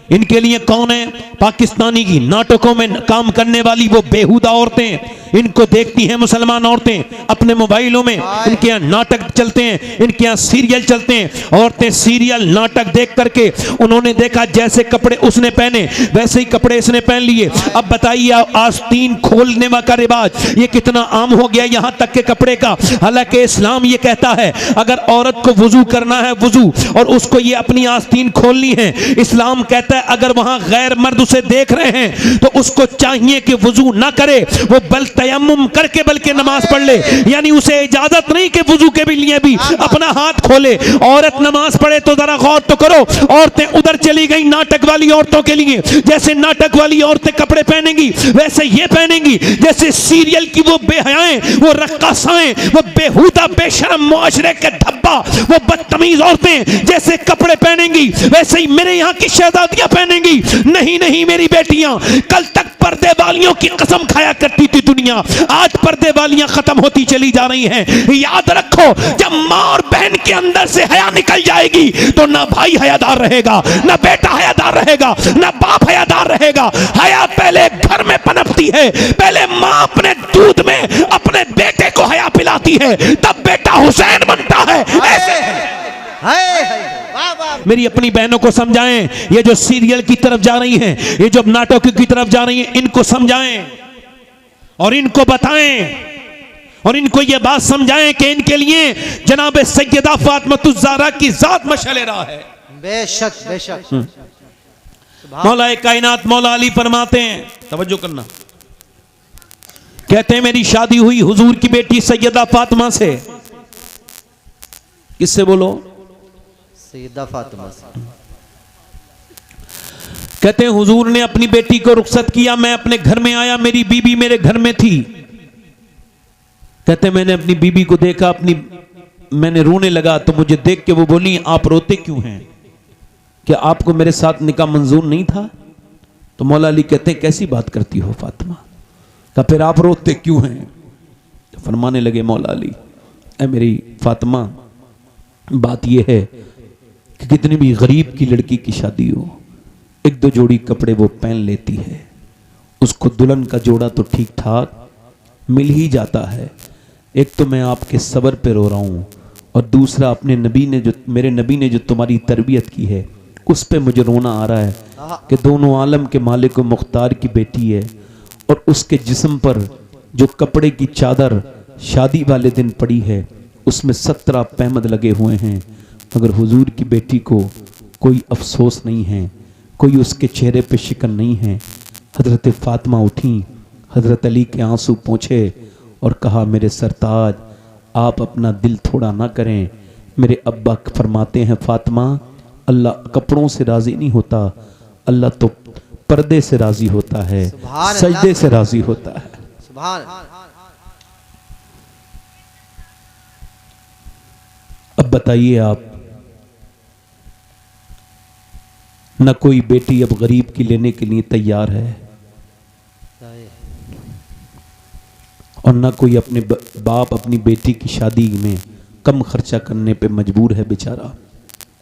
इनके लिए कौन है? पाकिस्तानी की नाटकों में काम करने वाली वो बेहुदा औरतें, इनको देखती हैं मुसलमान औरतें अपने मोबाइलों में, इनके यहाँ नाटक चलते हैं, इनके यहाँ सीरियल चलते हैं। औरतें सीरियल नाटक देख करके उन्होंने देखा जैसे कपड़े उसने पहने वैसे ही कपड़े इसने पहन लिए। अब बताइए आस्तीन खोलने का रिवाज ये कितना आम हो गया, यहां तक के कपड़े का। हालांकि इस्लाम ये कहता है अगर औरत को वुजू करना है वुजू और उसको ये अपनी आस्तीन खोलनी है, इस्लाम कहता है अगर वहां गैर मर्द उसे देख रहे हैं तो उसको चाहिए कि वुजू ना करे, वो बल तयम्मुम करके बल्कि नमाज पढ़ ले। यानी उसे इजाजत नहीं कि वुजू के भी लिए भी अपना हाथ खोले। औरत नमाज पढ़े तो जरा गौर तो करो, औरतें उधर चली गई नाटक वाली औरतों के लिए। जैसे नाटक वाली औरतें कपड़े पहनेंगी वैसे ये पहनेंगी जैसे सीरियल की वो बेहयाएं, वो रक्कासाएं, वो बेहुदा बेशरम मुआशरे के धब्बा, वो बदतमीज औरतें जैसे कपड़े पहनेंगी वैसे ही मेरे यहाँ की शहजादियां पहनेंगी। नहीं नहीं मेरी बेटियां, कल तक पर्दे वालियों की कसम खाया करती थी दुनिया, आज पर्दे वालियां खत्म होती चली जा रही हैं। याद रखो जब माँ और बहन के अंदर से हया निकल जाएगी तो ना भाई हयादार रहेगा, ना बेटा हयादार रहेगा, ना बाप हयादार रहेगा। हया पहले घर में पनपती है, पहले माँ अपने दूध में अपने बेटे को हया पिलाती है, तब बेटा हुसैन बनता है। ऐसे मेरी अपनी बहनों को समझाएं, ये जो सीरियल की तरफ जा रही हैं, ये जो नाटकों की तरफ जा रही हैं, इनको समझाएं और इनको बताएं और इनको ये बात समझाएं कि इनके लिए जनाब सैयदा फातिमा ज़हरा की जात मशअल राह है। बेशक बेशक। मौला कायनात मौला अली फरमाते हैं, तवज्जो करना, कहते हैं मेरी शादी हुई हुजूर की बेटी सैयदा फातिमा से। किससे बोलो? सैयदा फातिमा से। कहते हैं हुजूर ने अपनी बेटी को रुखसत किया, मैं अपने घर में आया, मेरी बीबी मेरे घर में थी। कहते हैं मैंने अपनी बीबी को देखा, मैंने रोने लगा तो मुझे देख के वो बोली आप रोते क्यों हैं, क्या आपको मेरे साथ निकाह मंजूर नहीं था? तो मौला अली कहते हैं कैसी बात करती हो फातिमा, का फिर आप रोते क्यों हैं? तो फरमाने लगे मौला अली, ऐ मेरी फातिमा बात यह है कि कितनी भी गरीब की लड़की की शादी हो, एक दो जोड़ी कपड़े वो पहन लेती है, उसको दुल्हन का जोड़ा तो ठीक ठाक मिल ही जाता है। एक तो मैं आपके सब्र पे रो रहा हूँ और दूसरा अपने नबी ने जो मेरे नबी ने जो तुम्हारी तरबियत की है उस पे मुझे रोना आ रहा है कि दोनों आलम के मालिक व मुख्तार की बेटी है और उसके जिस्म पर जो कपड़े की चादर शादी वाले दिन पड़ी है उसमें 17 पैमद लगे हुए हैं, मगर हुजूर की बेटी को कोई अफसोस नहीं है, कोई उसके चेहरे पे शिकन नहीं है। हजरत फातिमा उठी, हजरत अली के आंसू पोंछे और कहा मेरे सरताज आप अपना दिल थोड़ा ना करें। मेरे अब्बा फरमाते हैं फातिमा अल्लाह कपड़ों से राजी नहीं होता, अल्लाह तो पर्दे से राजी होता है, सजदे से राजी होता है। सुभान। अब बताइए आप, न कोई बेटी अब गरीब की लेने के लिए तैयार है और न कोई अपने बाप अपनी बेटी की शादी में कम खर्चा करने पे मजबूर है, बेचारा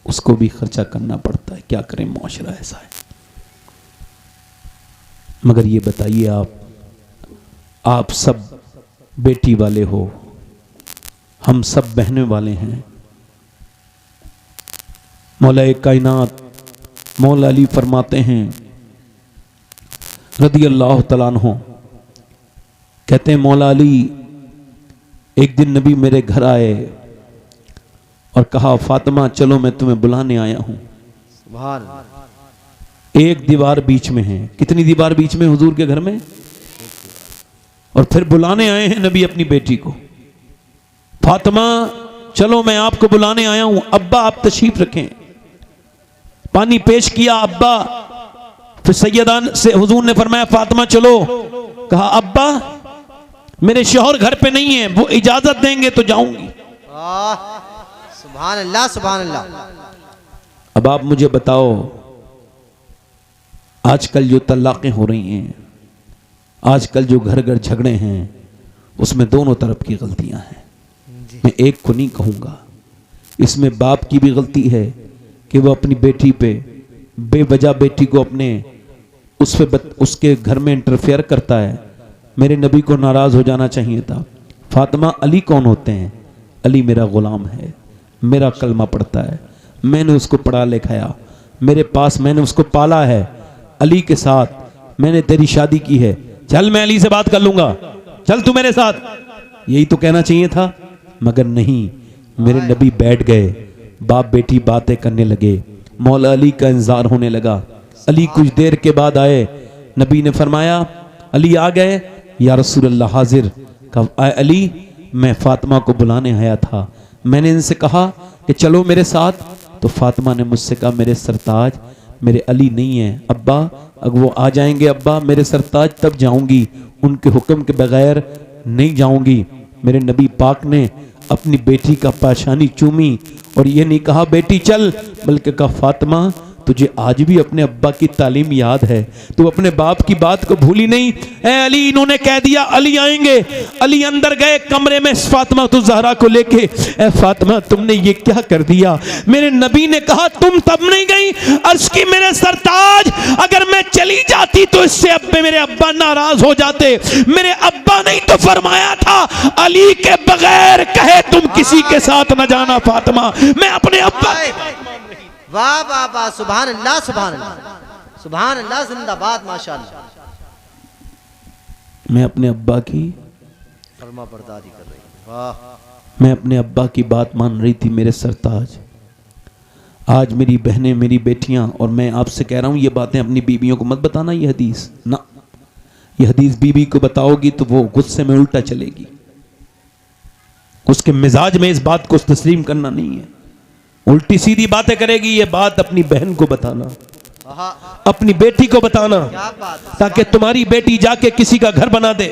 उसको भी खर्चा करना पड़ता है। क्या करें, मुआशरा ऐसा है। मगर ये बताइए आप सब बेटी वाले हो, हम सब बहने वाले हैं। मौला कायनात मौला अली फरमाते हैं रदी अल्लाह तआला अन्हु, कहते हैं मौला अली एक दिन नबी मेरे घर आए और कहा फातिमा चलो मैं तुम्हें बुलाने आया हूं। सुभान। एक दीवार बीच में है, कितनी दीवार बीच में हुजूर के घर में, और फिर बुलाने आए हैं नबी अपनी बेटी को, फातिमा चलो मैं आपको बुलाने आया हूं, अब्बा आप तशरीफ रखें। पानी पेश किया अब्बा, फिर सैयदान से हुजूर ने फरमाया फातिमा चलो, कहा अब्बा मेरे शौहर घर पे नहीं है, वो इजाजत देंगे तो जाऊंगी। सुभान अल्लाह सुभान अल्लाह। अब आप मुझे बताओ आजकल जो तलाक़ें हो रही हैं, आजकल जो घर घर झगड़े हैं, उसमें दोनों तरफ की गलतियां हैं। मैं एक को नहीं कहूँगा, इसमें बाप की भी गलती है कि वो अपनी बेटी पे बेवजह बेटी को अपने उसके घर में इंटरफेयर करता है। मेरे नबी को नाराज हो जाना चाहिए था। फातिमा, अली कौन होते हैं? अली मेरा गुलाम है, मेरा कलमा पढ़ता है, मैंने उसको पढ़ा लिखाया, मेरे पास मैंने उसको पाला है, अली के साथ मैंने तेरी शादी की है, चल मैं अली से बात कर लूंगा, चल तू मेरे साथ। यही तो कहना चाहिए था, मगर नहीं, मेरे नबी बैठ गए, बाप बेटी बातें करने लगे, मौला अली का इंतजार होने लगा। अली कुछ देर के बाद आए, नबी ने फरमाया अली आ गए? या रसूलल्लाह हाजिर। कहा अली, मैं फातिमा को बुलाने आया था, मैंने इनसे कहा कि चलो मेरे साथ, तो फातिमा ने मुझसे कहा मेरे सरताज, मेरे अली नहीं है अब्बा, अगर वो आ जाएंगे अब्बा मेरे सरताज तब जाऊंगी, उनके हुक्म के बगैर नहीं जाऊंगी। मेरे नबी पाक ने अपनी बेटी का पाशानी चूमी और ये नहीं कहा बेटी चल, बल्कि कहा फातिमा तुझे आज भी अपने अब्बा की तालीम याद है, तू अपने बाप की बात को भूली नहीं। ए अली, इन्होंने कह दिया अली आएंगे। अली अंदर गए कमरे में फातिमा तो ज़हरा को लेके, ए फातिमा तुमने ये क्या कर दिया? मेरे नबी ने कहा तुम तब नहीं गई? अर्ज की मेरे सरताज, अगर मैं चली जाती तो इससे मेरे अब्बा नाराज हो जाते। मेरे अब्बा नहीं तो फरमाया था अली के बगैर कहे तुम किसी के साथ न जाना फातिमा, मैं अपने अब्बा। वाह वाह वाह, सुभान अल्लाह, सुभान अल्लाह, सुभान अल्लाह, जिंदाबाद, माशाअल्लाह। मैं अपने अब्बा की फरमा बरदारी कर रही है। वाह, मैं अपने अब्बा की बात मान रही थी मेरे सरताज। आज मेरी बहनें, मेरी बेटियां, और मैं आपसे कह रहा हूं ये बातें अपनी बीवियों को मत बताना। ये हदीस ना, ये हदीस बीवी को बताओगी तो वो गुस्से में उल्टा चलेगी, उसके मिजाज में इस बात को तस्लीम करना नहीं है, उल्टी सीधी बातें करेगी। ये बात अपनी बहन को बताना, अपनी बेटी को बताना, क्या बात है। ताकि तुम्हारी बेटी जाके किसी का घर बना दे,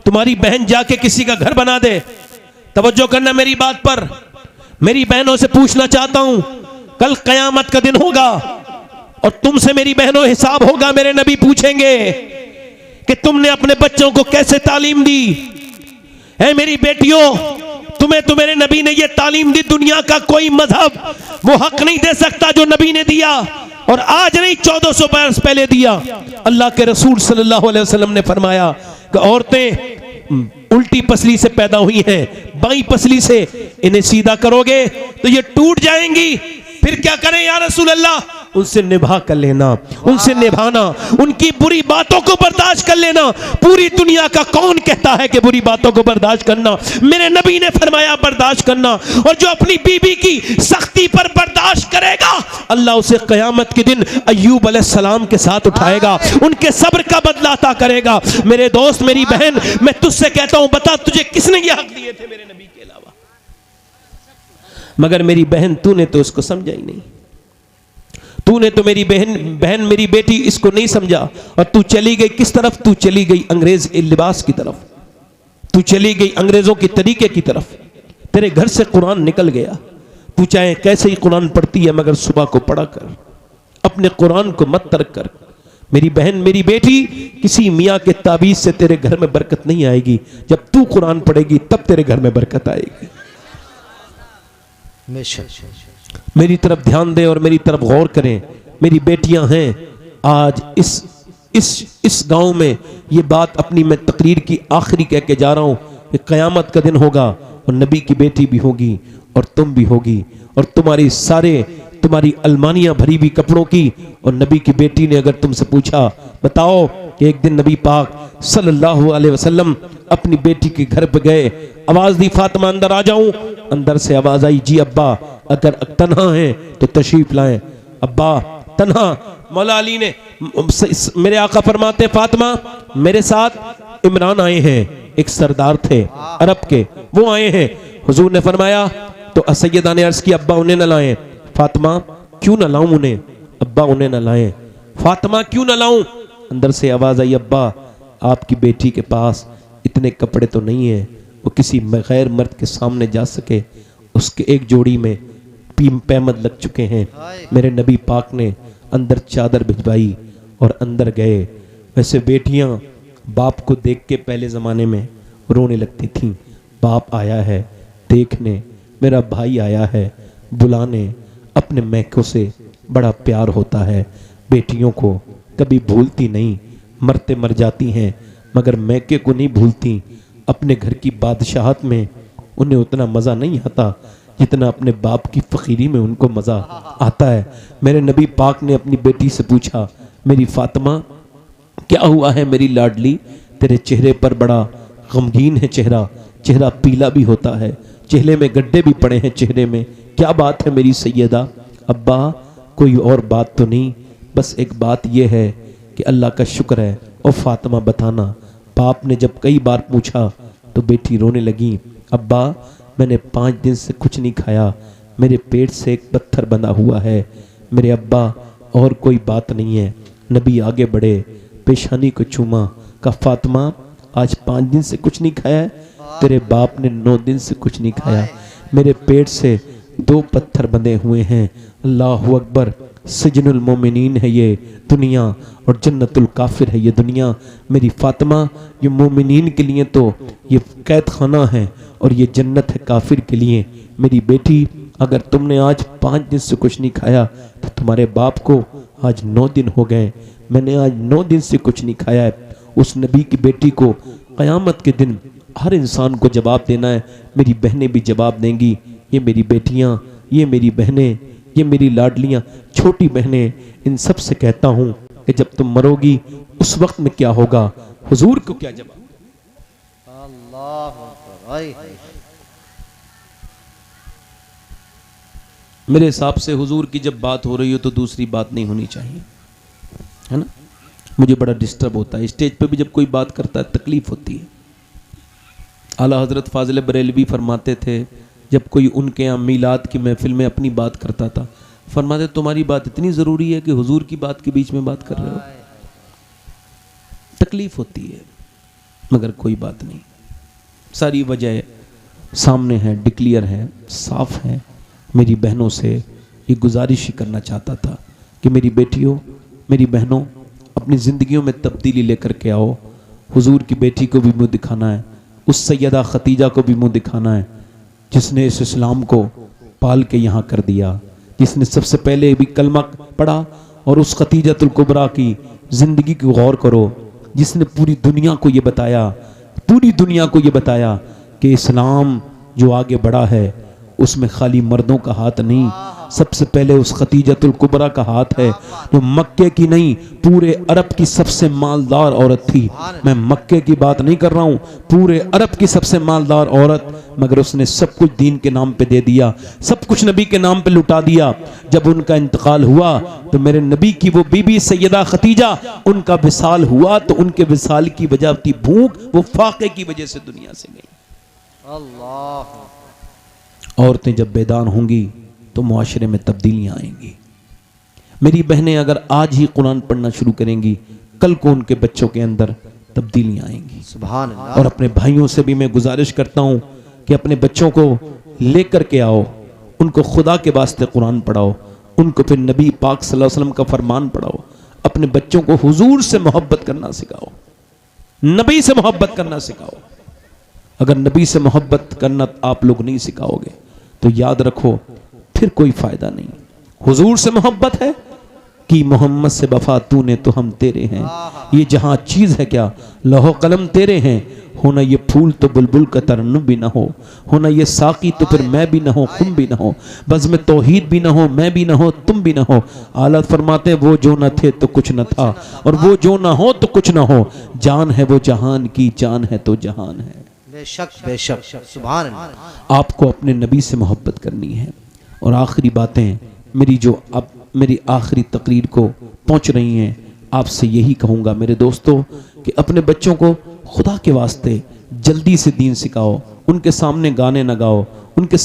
तुम्हारी बहन जाके किसी का घर बना दे। तवज्जो करना मेरी बात पर। मेरी बहनों से पूछना चाहता हूं, कल कयामत का दिन होगा और तुमसे मेरी बहनों हिसाब होगा। मेरे नबी पूछेंगे कि तुमने अपने बच्चों को कैसे तालीम दी। है मेरी बेटियों, तुम्हें तो मेरे नबी ने ये तालीम दी, दुनिया का कोई मजहब वो हक नहीं दे सकता जो नबी ने दिया, और आज नहीं 1400 बरस पहले दिया। अल्लाह के रसूल सल्लल्लाहु अलैहि वसल्लम ने फरमाया कि औरतें उल्टी पसली से पैदा हुई हैं, बाई पसली से, इन्हें सीधा करोगे तो ये टूट जाएंगी। फिर क्या करें या रसूल अल्लाह? उनसे निभा कर लेना, उनसे निभाना, उनकी बुरी बातों को बर्दाश्त कर लेना। पूरी दुनिया का कौन कहता है कि बुरी बातों को बर्दाश्त करना? मेरे नबी ने फरमाया बर्दाश्त करना। और जो अपनी बीबी की सख्ती पर बर्दाश्त करेगा, अल्लाह उसे क़यामत के दिन अय्यूब अलैहिस्सलाम के साथ उठाएगा, उनके सब्र का बदला अता करेगा। मेरे दोस्त, मेरी बहन, मैं तुझसे कहता हूं, बता तुझे किसने ये हक दिए थे मेरे नबी के अलावा? मगर मेरी बहन, तूने तो उसको समझा ही नहीं। तूने तो मेरी बहन मेरी बेटी इसको नहीं समझा, और तू चली गई किस तरफ? तू चली गई अंग्रेज लिबास की तरफ, तू चली गई अंग्रेजों की तरीके की तरफ। तेरे घर से कुरान निकल गया। तू चाहे कैसे ही कुरान पढ़ती है, मगर सुबह को पढ़ा कर, अपने कुरान को मत तर्क कर। मेरी बहन, मेरी बेटी, किसी मियाँ के ताबीज से तेरे घर में बरकत नहीं आएगी। जब तू कुरान पढ़ेगी तब तेरे घर में बरकत आएगी। मेरी तरफ ध्यान दे और मेरी तरफ गौर करें। मेरी बेटियां हैं, आज इस गांव में ये बात अपनी मैं तकरीर की आखिरी कह के जा रहा हूं कि क़यामत का दिन होगा और नबी की बेटी भी होगी और तुम भी होगी, और तुम्हारी अलमानियां भरी हुई कपड़ों की। और नबी की बेटी ने अगर तुमसे पूछा, बताओ कि एक दिन नबी पाक सल्लल्लाहु अलैहि वसल्लम अपनी बेटी के घर पे गए, आवाज दी फातिमा अंदर आ जाऊं। अंदर से आवाज आई, जी अब्बा, अगर तन्हा है तो तशरीफ लाएं। अब्बा तन्हा? मौला अली ने, मेरे आका फरमाते फातिमा मेरे साथ इमरान आए हैं, एक सरदार थे अरब के, वो आए हैं। हुजूर ने फरमाया, तो सैयदा ने अर्ज की, अब्बा उन्हें न लाएं। फातिमा क्यों न लाऊं उन्हें? अब्बा उन्हें न लाएं। फातिमा क्यों न लाऊं? अंदर से आवाज आई, अब्बा आपकी बेटी के पास इतने कपड़े तो नहीं है वो किसी गैर मर्द के सामने जा सके, उसके एक जोड़ी में पैमद लग चुके हैं। मेरे नबी पाक ने अंदर चादर भिजवाई और अंदर गए। वैसे बेटियां बाप को देख के पहले ज़माने में रोने लगती थीं। बाप आया है देखने, मेरा भाई आया है बुलाने, अपने मैकों से बड़ा प्यार होता है। बेटियों को कभी भूलती नहीं, मरते मर जाती हैं, मगर मैके को नहीं भूलती। अपने घर की बादशाहत में उन्हें उतना मज़ा नहीं आता जितना अपने बाप की फ़कीरी में उनको मज़ा आता है। मेरे नबी पाक ने अपनी बेटी से पूछा, मेरी फातिमा क्या हुआ है मेरी लाडली, तेरे चेहरे पर बड़ा गमगीन है चेहरा, चेहरा पीला भी होता है, चेहरे में गड्ढे भी पड़े हैं चेहरे में, क्या बात है मेरी सैयदा। अब्बा कोई और बात तो नहीं, बस एक बात यह है कि अल्लाह का शुक्र है। और फातिमा बताना। बाप ने जब कई बार पूछा तो बेटी रोने लगी, अब्बा मैंने 5 दिन से कुछ नहीं खाया, मेरे पेट से एक पत्थर बंधा हुआ है मेरे अब्बा, और कोई बात नहीं है। नबी आगे बढ़े, पेशानी को चूमा, कहा फातिमा आज 5 दिन से कुछ नहीं खाया है, तेरे बाप ने 9 दिन से कुछ नहीं खाया, मेरे पेट से 2 पत्थर बंधे हुए हैं। अल्लाह अकबर, सिजनुल मोमिनीन है ये दुनिया और जन्नतुल काफिर है ये दुनिया। मेरी फातिमा ये मोमिनीन के लिए तो ये कैद खाना है और ये जन्नत है काफिर के लिए। मेरी बेटी अगर तुमने आज 5 दिन से कुछ नहीं खाया तो तुम्हारे बाप को आज 9 दिन हो गए, मैंने आज 9 दिन से कुछ नहीं खाया है। उस नबी की बेटी को क़यामत के दिन हर इंसान को जवाब देना है, मेरी बहनें भी जवाब देंगी। ये मेरी बेटियां, ये मेरी बहनें, ये मेरी लाडलियां, छोटी बहनें, इन सब से कहता हूं कि जब तुम मरोगी उस वक्त में क्या होगा, हुजूर को क्या जवाब। अल्लाह मेरे हिसाब से हुजूर की जब बात हो रही हो तो दूसरी बात नहीं होनी चाहिए, है ना। मुझे बड़ा डिस्टर्ब होता है, स्टेज पे भी जब कोई बात करता है तकलीफ होती है। आला हजरत फाजिल बरेलवी फरमाते थे, जब कोई उनके यहाँ मीलाद की महफिल में अपनी बात करता था, फरमाते तुम्हारी बात इतनी ज़रूरी है कि हुजूर की बात के बीच में बात कर रहे हो। तकलीफ होती है मगर कोई बात नहीं, सारी वजह सामने है, डिक्लियर है, साफ है। मेरी बहनों से ये गुजारिश ही करना चाहता था कि मेरी बेटियों, मेरी बहनों, अपनी ज़िंदगियों में तब्दीली लेकर के आओ। हुजूर की बेटी को भी मुँह दिखाना है, उस सैयदा खतीजा को भी मुँह दिखाना है जिसने इस इस्लाम को पाल के यहाँ कर दिया, जिसने सबसे पहले भी कलमा पढ़ा। और उस खतीजतुल कुबरा की ज़िंदगी की गौर करो, जिसने पूरी दुनिया को ये बताया, पूरी दुनिया को ये बताया कि इस्लाम जो आगे बढ़ा है उसमें खाली मर्दों का हाथ नहीं, सबसे पहले उस खतीजतुल कुबरा का हाथ है, जो मक्के की नहीं पूरे अरब की सबसे मालदार औरत थी। मैं मक्के की बात नहीं कर रहा हूँ, पूरे अरब की सबसे मालदार औरत, मगर उसने सब कुछ दीन के नाम पे दे दिया, सब कुछ नबी के नाम पे लुटा दिया। जब उनका इंतकाल हुआ तो मेरे नबी की वो बीबी सैयदा खतीजा, उनका विसाल हुआ तो उनके विसाल की वजह थी भूख, वो फाके की वजह से दुनिया से गई। अल्लाह औरतें जब बेदान होंगी तो मुआशरे में तब्दीलियां आएंगी। मेरी बहनें अगर आज ही कुरान पढ़ना शुरू करेंगी, कल को उनके बच्चों के अंदर तब्दीलियां आएंगी। सुभान अल्लाह। और अपने भाइयों से भी मैं गुजारिश करता हूं कि अपने बच्चों को लेकर के आओ, उनको खुदा के वास्ते कुरान पढ़ाओ, उनको फिर नबी पाक सल्लल्लाहु अलैहि वसल्लम का फरमान पढ़ाओ। अपने बच्चों को हुजूर से मोहब्बत करना सिखाओ, नबी से मोहब्बत करना सिखाओ। अगर नबी से मोहब्बत करना आप लोग नहीं सिखाओगे तो याद रखो फिर कोई फायदा नहीं। हुजूर से मोहब्बत है कि मोहम्मद से वफा तूने तो हम तेरे हैं, ये जहां चीज है क्या लौह कलम तेरे हैं। होना ये फूल तो बुलबुल का तरन्नुम भी ना हो, होना ये साकी तो फिर मैं भी ना हो, तुम भी ना हो, बस में तौहीद भी ना हो, मैं भी ना हो, तुम भी ना हो। आला फरमाते वो जो न थे तो कुछ न था, और वो जो ना हो तो कुछ ना हो। जान है वो जहान की, जान है तो जहान है। बेशक बेशक सुभान अल्लाह। आपको अपने नबी से मोहब्बत करनी है। और आखिरी बातें मेरी जो अब मेरी आखिरी तकरीर को पहुंच रही हैं, आपसे यही कहूँगा मेरे दोस्तों कि अपने बच्चों को खुदा के वास्ते जल्दी से दीन सिखाओ। उनके सामने गाने ना गाओ, उनके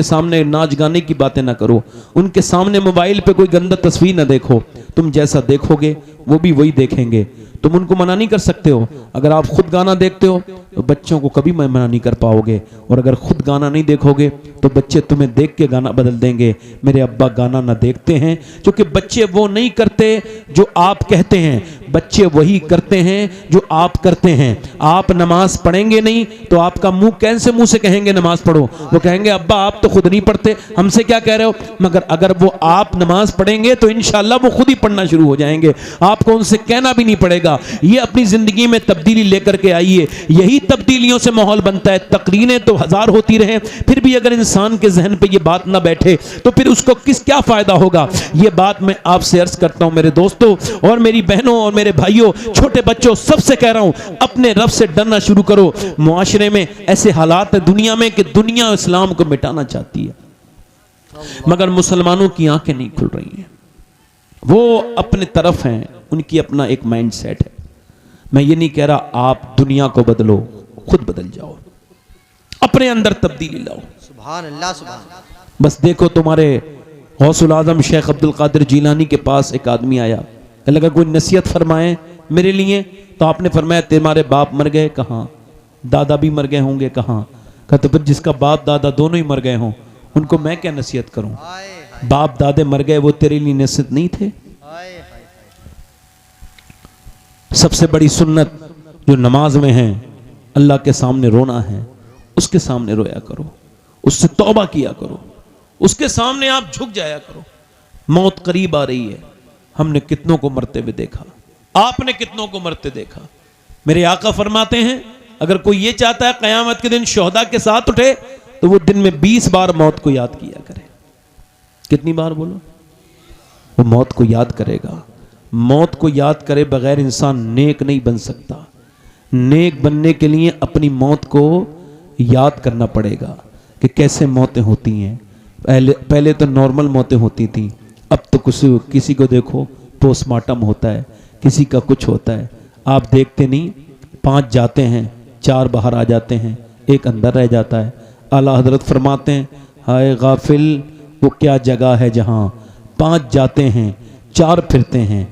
सामने नाच गाने की बातें ना करो, उनके सामने मोबाइल पे कोई गंदा तस्वीर ना देखो। तुम जैसा देखोगे वो भी वही देखेंगे। तुम उनको मना नहीं कर सकते हो। अगर आप खुद गाना देखते हो तो बच्चों को कभी मना नहीं कर पाओगे, और अगर खुद गाना नहीं देखोगे तो बच्चे तुम्हें देख के गाना बदल देंगे। मेरे अब्बा गाना ना देखते हैं, क्योंकि बच्चे वो नहीं करते जो आप कहते हैं, बच्चे वही करते हैं जो आप करते हैं। आप नमाज पढ़ेंगे नहीं तो आपका मुंह कैसे मुंह से कहेंगे नमाज पढ़ो? वो कहेंगे अब्बा आप तो खुद नहीं पढ़ते, हमसे क्या कह रहे हो? मगर अगर वो आप नमाज पढ़ेंगे तो इंशाल्लाह वो खुद ही पढ़ना शुरू हो जाएंगे, आपको उनसे कहना भी नहीं पड़ेगा। ये अपनी जिंदगी में तब्दीली लेकर के आइए। यही तब्दीलियों से माहौल बनता है। तकरीरें तो हजार होती रहे, फिर भी अगर इंसान के जहन पे ये बात ना बैठे तो फिर उसको क्या फायदा होगा? ये बात मैं आपसे अर्ज करता हूं मेरे दोस्तों और मेरी बहनों और मेरे भाइयों, छोटे बच्चों, सबसे कह रहा हूं अपने रब से डरना शुरू करो। मुआशरे में ऐसे हालात है दुनिया में कि दुनिया इस्लाम को मिटाना चाहती है, मगर मुसलमानों की आंखें नहीं खुल रही हैं। वो अपने तरफ हैं, उनकी अपना एक माइंड सेट है। मैं ये नहीं कह रहा आप दुनिया को बदलो, खुद बदल जाओ, अपने अंदर तब्दीली लाओ। सुभान अल्लाह, सुभान अल्लाह। बस देखो तुम्हारे गौसुल आजम शेख अब्दुल कादिर जीलानी के पास एक आदमी आया, लगा कोई नसीहत फरमाए मेरे लिए, तो आपने फरमाया तुम्हारे बाप मर गए, कहाँ? दादा भी मर गए होंगे, कहाँ? कहा तो फिर जिसका बाप दादा दोनों ही मर गए हों उनको मैं क्या नसीहत करूं? बाप दादे मर गए, वो तेरे लिए नसीहत नहीं थे? सबसे बड़ी सुन्नत जो नमाज में है, अल्लाह के सामने रोना है, उसके सामने रोया करो, उससे तौबा किया करो, उसके सामने आप झुक जाया करो। मौत करीब आ रही है, हमने कितनों को मरते हुए देखा, आपने कितनों को मरते देखा। मेरे आका फरमाते हैं अगर कोई ये चाहता है कयामत के दिन शोहदा के साथ उठे तो वो दिन में 20 बार मौत को याद किया करे। कितनी बार बोलो? वो मौत को याद करेगा। मौत को याद करे बगैर इंसान नेक नहीं बन सकता। नेक बनने के लिए अपनी मौत को याद करना पड़ेगा कि कैसे मौतें होती हैं। पहले तो नॉर्मल मौतें होती थी, अब तो किसी को देखो पोस्टमार्टम होता है, किसी का कुछ होता है। आप देखते नहीं, 5 जाते हैं, 4 बाहर आ जाते हैं, 1 अंदर रह जाता है। आला हजरत फरमाते हैं हाय गाफिल वो क्या जगह है जहाँ 5 जाते हैं 4 फिरते हैं,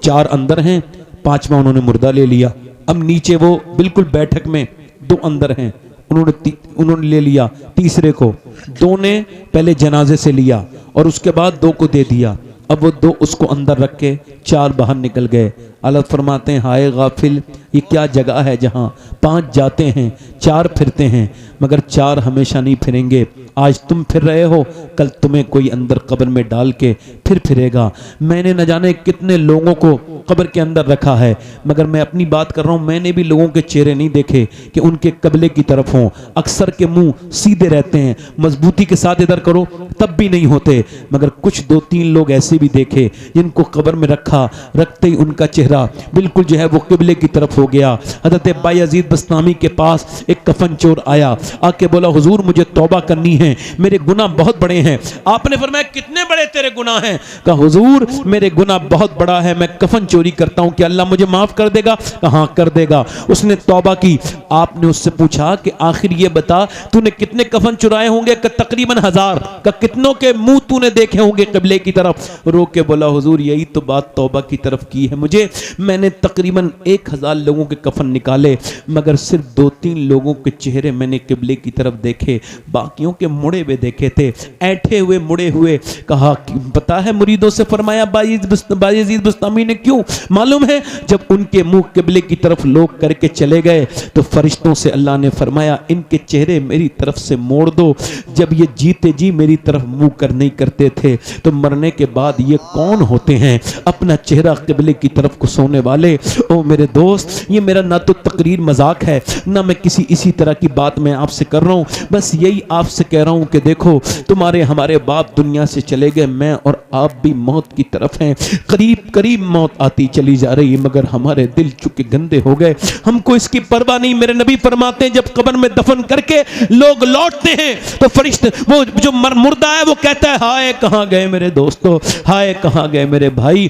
4 अंदर हैं, 5वां उन्होंने मुर्दा ले लिया। अब नीचे वो बिल्कुल बैठक में 2 अंदर हैं, उन्होंने ले लिया तीसरे को। 2 ने पहले जनाजे से लिया और उसके बाद 2 को दे दिया। अब वो 2 उसको अंदर रख के 4 बाहर निकल गए। अल्लाह फरमाते हैं हाय गाफिल ये क्या जगह है जहाँ 5 जाते हैं 4 फिरते हैं, मगर 4 हमेशा नहीं फिरेंगे। आज तुम फिर रहे हो, कल तुम्हें कोई अंदर कब्र में डाल के फिर फिरेगा। मैंने न जाने कितने लोगों को कब्र के अंदर रखा है, मगर मैं अपनी बात कर रहा हूँ, मैंने भी लोगों के चेहरे नहीं देखे कि उनके कबले की तरफ हों। अक्सर के मुंह सीधे रहते हैं, मजबूती के साथ इधर करो तब भी नहीं होते। मगर कुछ 2-3 लोग ऐसे भी देखे जिनको कब्र में रखते ही उनका चेहरा बिल्कुल जो है वो किबले की तरफ हो गया। हजरत बायजीद बस्तामी के पास एक कफन चोर आया, आके बोला हुजूर मुझे तौबा करनी है, मेरे गुनाह बहुत बड़े हैं। आपने फरमाया कितने बड़े तेरे गुनाह हैं? कहा हुजूर मेरे गुनाह बहुत बड़ा है, मैं कफन चोरी करता हूं, क्या अल्लाह मुझे माफ कर देगा? कहा कर देगा। उसने तौबा की। आपने उससे पूछा कि आखिर ये बता तूने कितने कफन चुराए होंगे? तकरीबन 1000। का कितनों के मुंह तूने देखे होंगे किबले की तरफ? रो के बोला हुजूर यही तो बात तौबा की तरफ की है मुझे, मैंने तकरीबन 1000 लोगों के कफन निकाले, मगर सिर्फ 2-3 लोगों के चेहरे मैंने किबले की तरफ देखे, बाकियों के मुड़े हुए देखे थे, ऐठे हुए मुड़े हुए। कहा पता है मुरीदों से फरमाया बायजीद बस्तामी ने क्यों? मालूम है जब उनके मुंह किबले की तरफ लोग करके चले गए तो फरिश्तों से अल्लाह ने फरमाया इनके चेहरे मेरी तरफ से मोड़ दो। जब ये जीते जी मेरी तरफ मुंह कर नहीं करते थे तो मरने के बाद ये कौन होते हैं अपना चेहरा किबले की तरफ को सोने वाले? ओ मेरे दोस्त, ये मेरा ना तो तकरीर मजाक है ना मैं किसी इसी तरह की बात मैं आपसे कर रहा हूँ, बस यही आपसे कह रहा हूँ कि देखो तुम्हारे हमारे बाप दुनिया से चले गए, मैं और आप भी मौत की तरफ हैं, करीब करीब मौत आती चली जा रही है, मगर हमारे दिल चुके गंदे हो गए, हमको इसकी परवाह नहीं। मेरे नबी फरमाते हैं जब कब्र में दफन करके लोग लौटते हैं तो फरिश्ते वो जो मुर्दा है वो कहता है हाय कहाँ गए मेरे दोस्तों, हाय कहाँ गए मेरे भाई।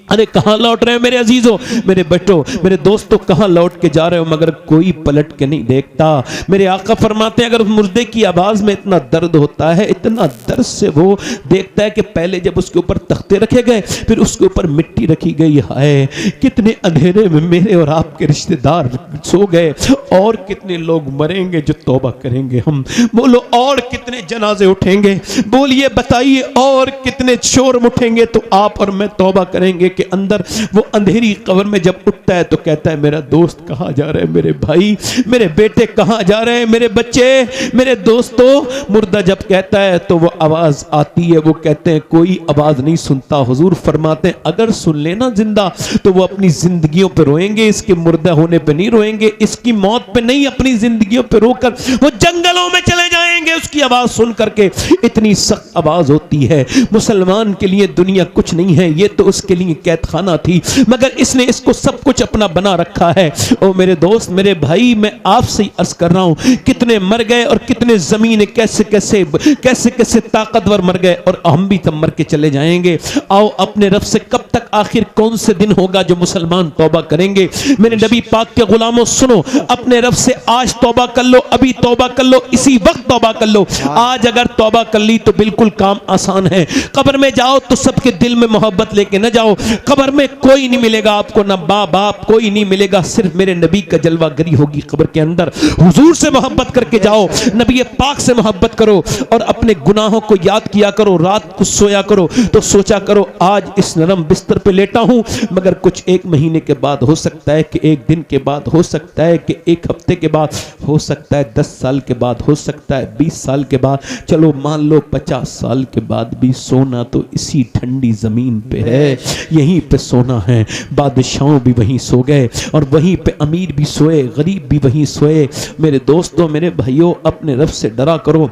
अरे कहाँ लौट रहे हो मेरे अजीजों, मेरे बेटों, मेरे दोस्तों, कहाँ लौट के जा रहे हो? मगर कोई पलट के नहीं देखता। मेरे आका फरमाते हैं अगर उस मुर्दे की आवाज में इतना दर्द होता है, इतना दर्द से वो देखता है कि पहले जब उसके ऊपर तख्ते रखे गए, फिर उसके ऊपर मिट्टी रखी गई है, कितने अंधेरे में मेरे और आपके रिश्तेदार सो गए, और कितने लोग मरेंगे जो तौबा करेंगे हम? बोलो और कितने जनाजे उठेंगे? बोलिए बताइए और कितने शोर उठेंगे तो आप और मैं तौबा करेंगे कि अंदर वो अंधेरी कब्र में जब उठता है तो कहता है मेरा दोस्त कहाँ जा रहे हैं, मेरे भाई, मेरे बेटे कहाँ जा रहे हैं, मेरे बच्चे, मेरे दोस्तों। मुर्दा जब कहता है तो वो आवाज आती है, वो कहते हैं कोई आवाज नहीं सुनता। हुजूर फरमाते हैं अगर सुन लेना जिंदा तो वो अपनी जिंदगियों पे रोएंगे, इसके मुर्दा होने पे नहीं रोएंगे, इसकी मौत पे नहीं, अपनी जिंदगियों पे रोकर वो जंगलों में चले जाएंगे उसकी आवाज सुन करके। इतनी सख्त आवाज होती है। मुसलमान के लिए दुनिया कुछ नहीं है, ये तो उसके लिए कैद खाना थी, मगर इसने इसको सब कुछ अपना बना रखा है। ओ मेरे दोस्त, मेरे भाई, मैं आपसे ही अर्ज कर रहा हूं कितने मर गए और कितने जमीन कैसे कैसे कैसे कैसे ताकतवर मर गए, और हम भी तब मर के चले जाएंगे। आओ अपने रब से कब तक, आखिर कौन से दिन होगा जो मुसलमान तौबा करेंगे? मेरे नबी पाक के गुलामों सुनो, अपने रब से आज तौबा कर लो, अभी तौबा कर लो, इसी वक्त तौबा कर लो। आज अगर तौबा कर ली तो बिल्कुल काम आसान है। कब्र में जाओ तो सबके दिल में मोहब्बत लेके न जाओ। कब्र में कोई नहीं मिलेगा आपको, ना बाप कोई नहीं मिलेगा, सिर्फ मेरे नबी का जलवागरी होगी कब्र के अंदर। हुजूर से मोहब्बत करके जाओ, नबी पाक से मोहब्बत करो, और अपने गुनाहों को याद किया करो। रात को सोया करो तो सोचा करो आज इस नरम बिस्तर पे लेटा हूं, मगर कुछ एक महीने के बाद हो सकता है कि एक दिन के बाद हो सकता है कि एक हफ्ते के बाद हो सकता है 10 साल के बाद हो सकता है 20 साल के बाद, चलो मान लो 50 साल के बाद भी सोना तो इसी ठंडी जमीन पे है, यहीं पे सोना है। बादशाहों भी वहीं सो गए और वहीं पे अमीर भी सोए, गरीब भी वहीं सोए। मेरे दोस्तों, मेरे भाइयों, अपने रब से डरा करो,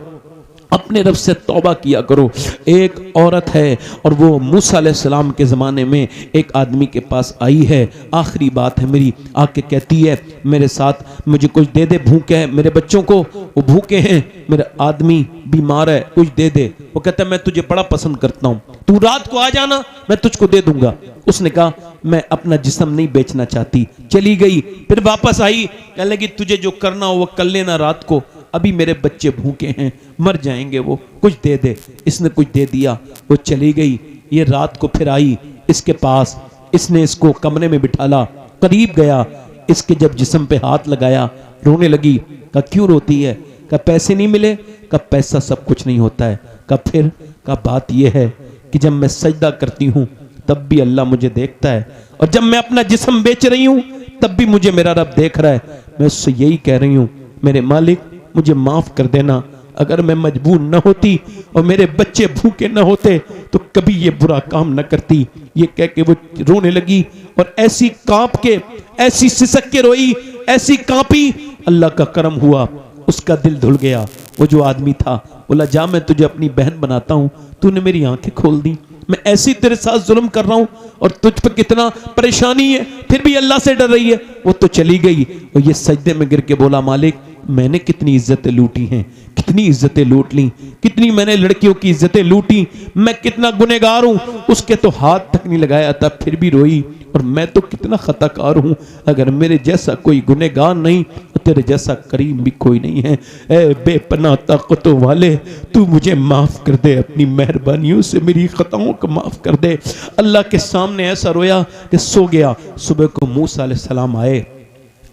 अपने रब से तौबा किया करो। एक औरत है और वो मूसा अलैहिस्सलाम के ज़माने में एक आदमी के पास आई है, आखिरी बात है मेरी, आके कहती है मेरे साथ मुझे कुछ दे दे, भूखे हैं मेरे बच्चों को, वो भूखे हैं, मेरा आदमी बीमार है, कुछ दे दे। वो कहता है मैं तुझे बड़ा पसंद करता हूँ, तू रात को आ जाना, मैं तुझको दे दूंगा। उसने कहा मैं अपना जिस्म नहीं बेचना चाहती। चली गई, फिर वापस आई, कहने लगी तुझे जो करना हो वो कर लेना रात को, अभी मेरे बच्चे भूखे हैं, मर जाएंगे, वो कुछ दे दे। इसने कुछ दे दिया, वो चली गई। ये रात को फिर आई इसके पास, इसने इसको कमरे में बिठाला, करीब गया, इसके जब जिस्म पे हाथ लगाया, रोने लगी। कहा क्यों रोती है? कहा पैसे नहीं मिले? कहा पैसा सब कुछ नहीं होता है। कहा फिर? कहा बात यह है कि जब मैं सजदा करती हूँ तब भी अल्लाह मुझे देखता है, और जब मैं अपना जिस्म बेच रही हूँ तब भी मुझे मेरा रब देख रहा है। मैं उससे यही कह रही हूँ मेरे मालिक मुझे माफ कर देना, अगर मैं मजबूर न होती और मेरे बच्चे भूखे न होते तो कभी ये बुरा काम न करती। ये कह के वो रोने लगी और ऐसी कांप के, ऐसी सिसक के रोई, ऐसी कांपी, अल्लाह का करम हुआ, उसका दिल धुल गया। वो जो आदमी था बोला जा मैं तुझे अपनी बहन बनाता हूँ, तूने मेरी आंखें खोल दी, मैं ऐसी तेरे साथ जुल्म कर रहा हूँ और तुझ पर कितना परेशानी है, फिर भी अल्लाह से डर रही है। वो तो चली गई और ये सजदे में गिर के बोला मालिक मैंने कितनी इज्जतें लूटी हैं, कितनी इज्जतें लूट ली, कितनी मैंने लड़कियों की इज्जतें लूटी, मैं कितना गुनहगार हूँ, उसके तो हाथ तक नहीं लगाया था फिर भी रोई, और मैं तो कितना खताकार हूँ, अगर मेरे जैसा कोई गुनहगार नहीं तो तेरे जैसा करीम भी कोई नहीं है। ए बेपनाह ताकतों वाले तू मुझे माफ़ कर दे, अपनी मेहरबानियों से मेरी खताओं को माफ़ कर दे। अल्लाह के सामने ऐसा रोया कि सो गया। सुबह को मूसा अलैहिस्सलाम आए,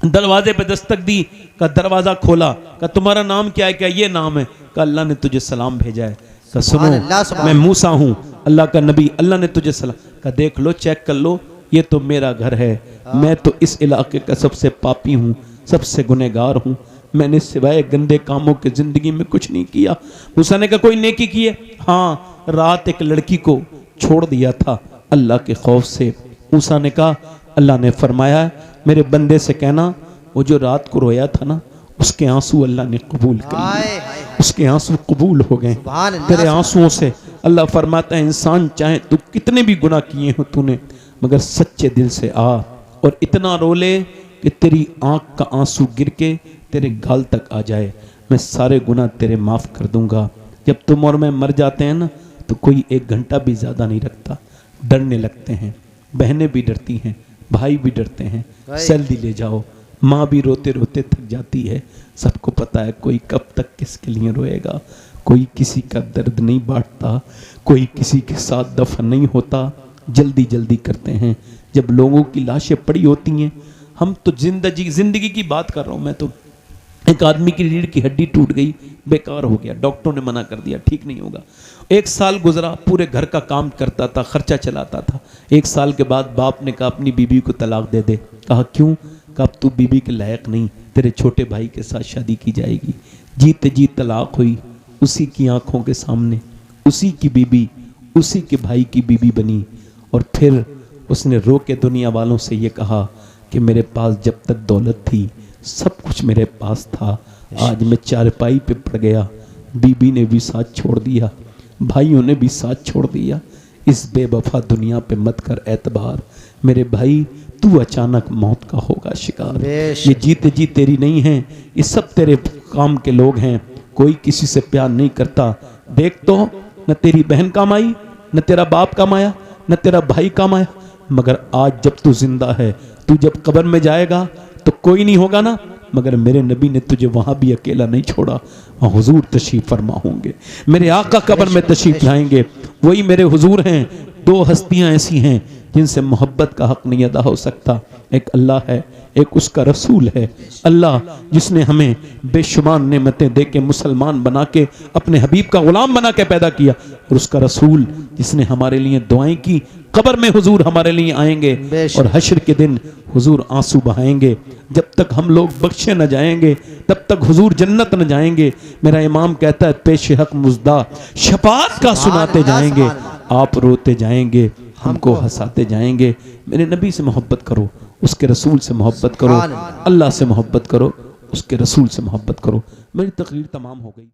दरवाजे पे दस्तक दी, का दरवाजा खोला, का तुम्हारा नाम क्या है? क्या ये नाम है? का अल्लाह ने तुझे सलाम भेजा है। का सुनो मैं मूसा हूँ, अल्लाह का नबी, अल्लाह ने तुझे सलाम। का देख लो, चेक कर लो, ये तो मेरा घर है, मैं तो इस इलाके का सबसे पापी हूँ, सबसे गुनहगार हूँ, मैंने सिवाय गंदे कामों के जिंदगी में कुछ नहीं किया। मूसा ने कहा कोई नेकी की है? हाँ, रात एक लड़की को छोड़ दिया था अल्लाह के खौफ से। मूसा ने कहा अल्लाह ने फरमाया मेरे बंदे से कहना वो जो रात को रोया था ना उसके आंसू अल्लाह ने कबूल कर लिए, उसके आंसू कबूल हो गए तेरे आंसुओं से। अल्लाह फरमाता है इंसान चाहे तू कितने भी गुनाह किए हो तूने, मगर सच्चे दिल से आ और इतना रो ले कि तेरी आंख का आंसू गिर के तेरे गाल तक आ जाए, मैं सारे गुनाह तेरे माफ़ कर दूंगा। जब तुम और मैं मर जाते हैं ना तो कोई 1 घंटा भी ज़्यादा नहीं रखता, डरने लगते हैं, बहनें भी डरती हैं, भाई भी डरते हैं, जल्दी ले जाओ। माँ भी रोते रोते थक जाती है। सबको पता है कोई कब तक किसके लिए रोएगा, कोई किसी का दर्द नहीं बांटता, कोई किसी के साथ दफन नहीं होता। जल्दी जल्दी करते हैं। जब लोगों की लाशें पड़ी होती हैं, हम तो जिंदगी की बात कर रहा हूँ मैं तो, एक आदमी की रीढ़ की हड्डी टूट गई, बेकार हो गया, डॉक्टरों ने मना कर दिया ठीक नहीं होगा। 1 साल गुजरा, पूरे घर का काम करता था, खर्चा चलाता था। 1 साल के बाद बाप ने कहा अपनी बीबी को तलाक दे दे। कहा क्यों? कहा अब तू बीबी के लायक नहीं, तेरे छोटे भाई के साथ शादी की जाएगी। जीते जी तलाक हुई, उसी की आंखों के सामने उसी की बीबी उसी के भाई की बीबी बनी। और फिर उसने रो के दुनिया वालों से ये कहा कि मेरे पास जब तक दौलत थी सब कुछ मेरे पास था, आज मैं चारपाई पे पड़ गया, बीबी ने भी साथ छोड़ दिया, भाइयों ने भी साथ छोड़ दिया। इस बेवफा दुनिया पे मत कर एतबार मेरे भाई, तू अचानक मौत का होगा शिकार। ये जीते जी तेरी नहीं है, ये सब तेरे काम के लोग हैं, कोई किसी से प्यार नहीं करता। देख तो न तेरी बहन काम आई, न तेरा बाप काम आया, न तेरा भाई काम आया, मगर आज जब तू जिंदा है, तू जब कब्र में जाएगा तो कोई नहीं होगा ना, मगर मेरे नबी ने तुझे वहां भी अकेला नहीं छोड़ा, वहां हुजूर तशरीफ फरमा होंगे, मेरे आका कब्र में तशरीफ लाएंगे, वही मेरे हुजूर हैं। 2 हस्तियां ऐसी हैं जिनसे मोहब्बत का हक नहीं अदा हो सकता, एक अल्लाह है, एक उसका रसूल है। अल्लाह जिसने हमें बेशुमार नेमतें दे के मुसलमान बना के अपने हबीब का गुलाम बना के पैदा किया, और उसका रसूल जिसने हमारे लिए दुआएं की। कब्र में हुजूर हमारे लिए आएंगे और हश्र के दिन हुजूर आंसू बहाएंगे। जब तक हम लोग बख्शे न जाएंगे तब तक हुजूर जन्नत न जाएंगे। मेरा इमाम कहता है पेश हक मुजदा शफाअत का सुनाते जाएंगे, आप रोते जाएंगे, हमको हंसाते जाएंगे। मेरे नबी से मोहब्बत करो, उसके रसूल से मोहब्बत करो, अल्लाह से मोहब्बत करो, उसके रसूल से मोहब्बत करो। मेरी तकरीर तमाम हो गई।